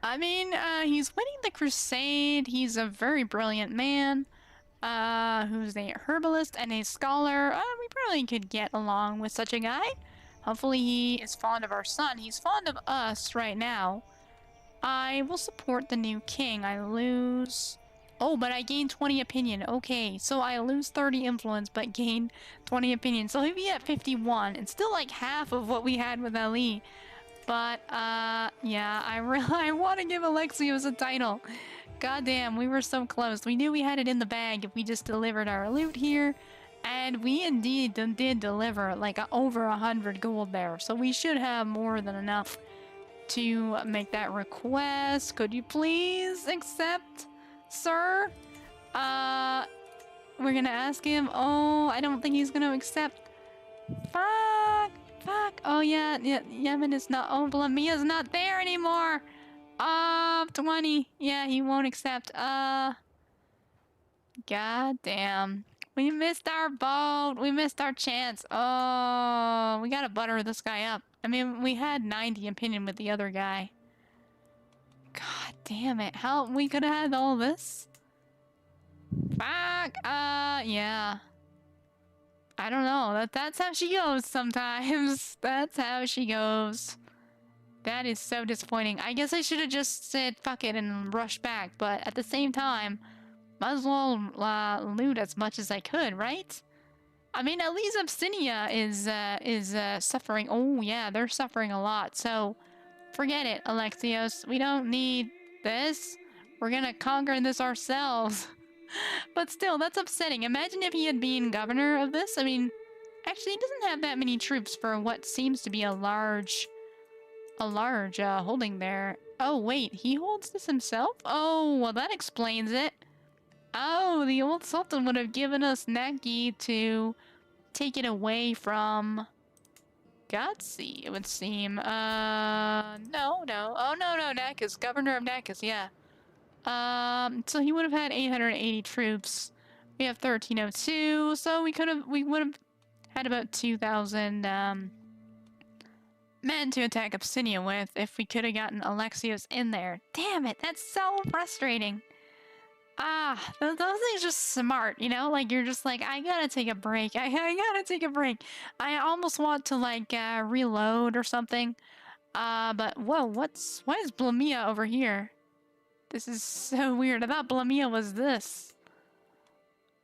I mean, he's winning the crusade. He's a very brilliant man. Who's a herbalist and a scholar. We probably could get along with such a guy. Hopefully he is fond of our son. He's fond of us right now. I will support the new king. I lose... Oh, but I gain 20 opinion. Okay, so I lose 30 influence, but gain 20 opinion. So he'll be at 51. It's still like half of what we had with Ali. But, yeah, I want to give Alexios a title. Goddamn, we were so close. We knew we had it in the bag if we just delivered our loot here. And we indeed did deliver like over 100 gold there. So we should have more than enough to make that request. Could you please accept, sir? We're gonna ask him. Oh, I don't think he's gonna accept. Fuck. Oh yeah, Yemen is not. Oh, Blamia's not there anymore. 20. Yeah, he won't accept. God damn. We missed our boat. We missed our chance. Oh, we gotta butter this guy up. I mean, we had 90 opinion with the other guy. God damn it. How we could have had all this? Fuck. Yeah. I don't know. That's how she goes sometimes. That's how she goes. That is so disappointing. I guess I should have just said fuck it and rushed back, but at the same time, might as well loot as much as I could, right? I mean, at least Abyssinia is suffering. Oh yeah, they're suffering a lot. So forget it, Alexios. We don't need this. We're gonna conquer this ourselves. But still, that's upsetting. Imagine if he had been governor of this. I mean, actually, he doesn't have that many troops for what seems to be a large holding there. Oh wait, he holds this himself? Oh, well that explains it. Oh, the old sultan would have given us Naki to take it away from Gatsi, it would seem. No. Oh, no, Nakas. Governor of Nakas, yeah. So he would have had 880 troops. We have 1302, so we would have had about 2,000, men to attack Abyssinia with if we could have gotten Alexios in there. Damn it, that's so frustrating. Those things are just smart, you know? Like, you're just like, I gotta take a break. I gotta take a break. I almost want to, like, reload or something. But, whoa, why is Blamia over here? This is so weird. I thought Blamia was this.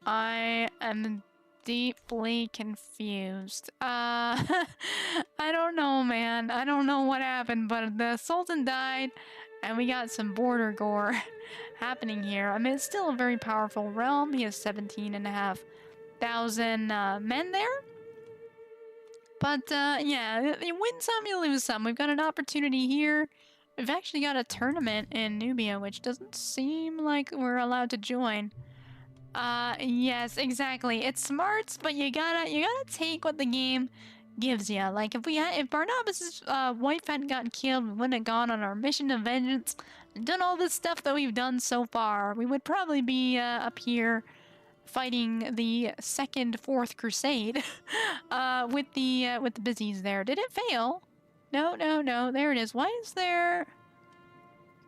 I am deeply confused. I don't know, man. I don't know what happened, but the Sultan died, and we got some border gore happening here. I mean, it's still a very powerful realm. He has 17,500 men there. But, yeah, you win some, you lose some. We've got an opportunity here. We've actually got a tournament in Nubia, which doesn't seem like we're allowed to join. Yes, exactly. It's smart, but you gotta take what the game gives you. Like, if Barnabas's wife hadn't gotten killed, we wouldn't have gone on our mission of vengeance and done all this stuff that we've done so far. We would probably be, up here fighting the fourth crusade, with the busies there. Did it fail? No, no, no. There it is. Why is there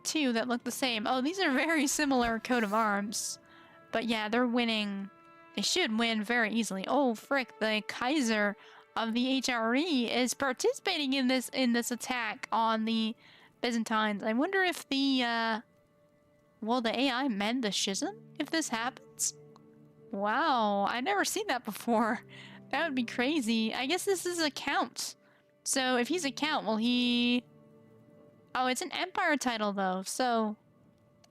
two that look the same? Oh, these are very similar coat of arms. But yeah, they're winning. They should win very easily. Oh, frick, the Kaiser of the HRE is participating in this attack on the Byzantines. I wonder if the AI mend the schism if this happens? Wow, I've never seen that before. That would be crazy. I guess this is a count. So if he's a count, will he... Oh, it's an empire title though, so...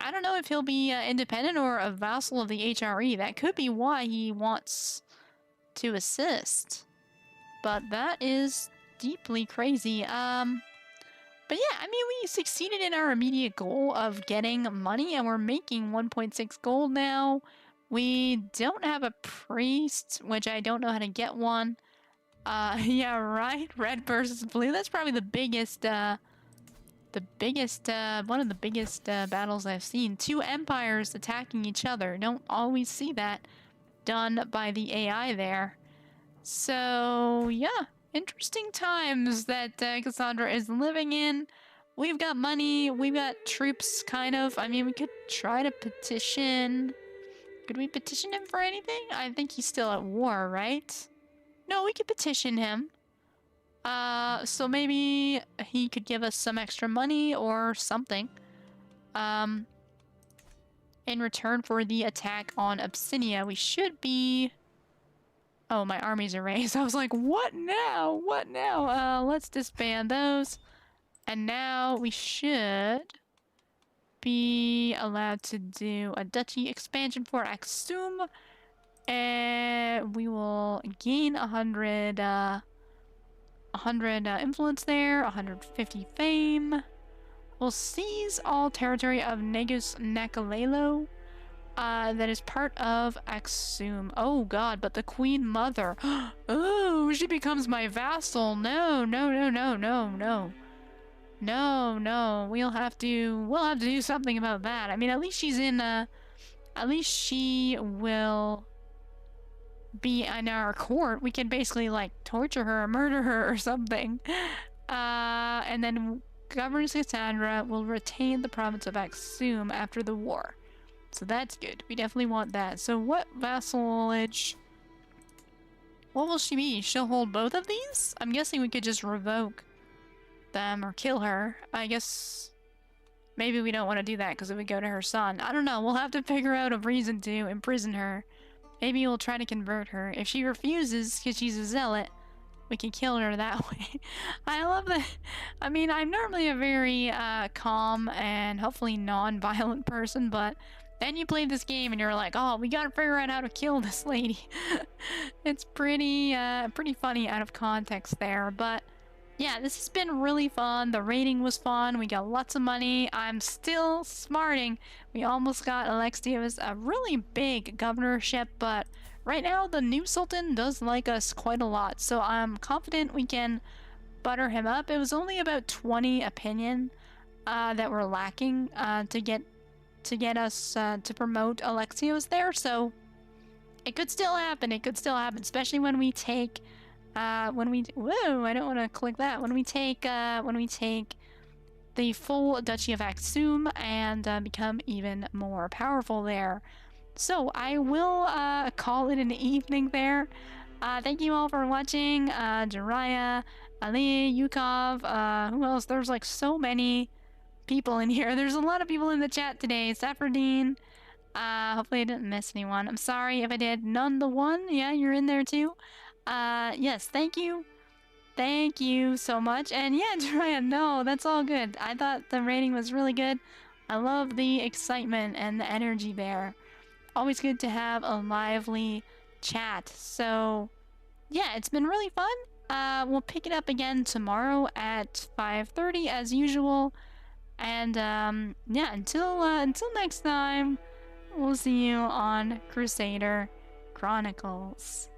I don't know if he'll be independent or a vassal of the HRE. That could be why he wants to assist. But that is deeply crazy. But yeah, I mean, we succeeded in our immediate goal of getting money, and we're making 1.6 gold now. We don't have a priest, which I don't know how to get one. Yeah, right? Red versus blue. That's probably the biggest, one of the biggest battles I've seen. Two empires attacking each other. Don't always see that done by the AI there. So, yeah. Interesting times that Kassandra is living in. We've got money. We've got troops, kind of. I mean, we could try to petition... Could we petition him for anything? I think he's still at war, right? No, we could petition him. So maybe he could give us some extra money or something. In return for the attack on Abyssinia, we should be... Oh, my armies are raised. I was like, what now? What now? Let's disband those. And now we should be allowed to do a duchy expansion for Aksum. And we will gain 100 influence there, 150 fame. We'll seize all territory of Negus Nakalelo, that is part of Aksum. Oh god, but the Queen Mother. Oh, she becomes my vassal. No, no, no, no, no, no. No, no, we'll have to do something about that. I mean, at least she's in, at least she will be in our court. We can basically, like, torture her or murder her or something. And then Governor Kassandra will retain the province of Aksum after the war. So that's good. We definitely want that. So what vassalage... What will she be? She'll hold both of these? I'm guessing we could just revoke them or kill her. I guess maybe we don't want to do that because it would go to her son. I don't know. We'll have to figure out a reason to imprison her. Maybe we'll try to convert her. If she refuses because she's a zealot, we can kill her that way. I love that. I mean, I'm normally a very calm and hopefully non-violent person, but then you play this game and you're like, oh, we gotta figure out how to kill this lady. It's pretty funny out of context there, but yeah, this has been really fun. The raiding was fun. We got lots of money. I'm still smarting. We almost got Alexios a really big governorship, but right now the new Sultan does like us quite a lot, so I'm confident we can butter him up. It was only about 20 opinion that we're lacking to get us to promote Alexios there, so it could still happen. It could still happen, especially when we take whoa, I don't want to click that. When we take the full Duchy of Aksum and become even more powerful there. So I will call it an evening there. Thank you all for watching. Jiraiya, Ali, Yukov, who else? There's like so many people in here. There's a lot of people in the chat today. Saffredine, Hopefully I didn't miss anyone. I'm sorry if I did. None the one. Yeah, you're in there too. Yes, thank you. Thank you so much. And yeah, Drea, no, that's all good. I thought the rating was really good. I love the excitement and the energy there. Always good to have a lively chat. So yeah, it's been really fun. We'll pick it up again tomorrow at 5:30 as usual. And yeah, until next time, we'll see you on Crusader Chronicles.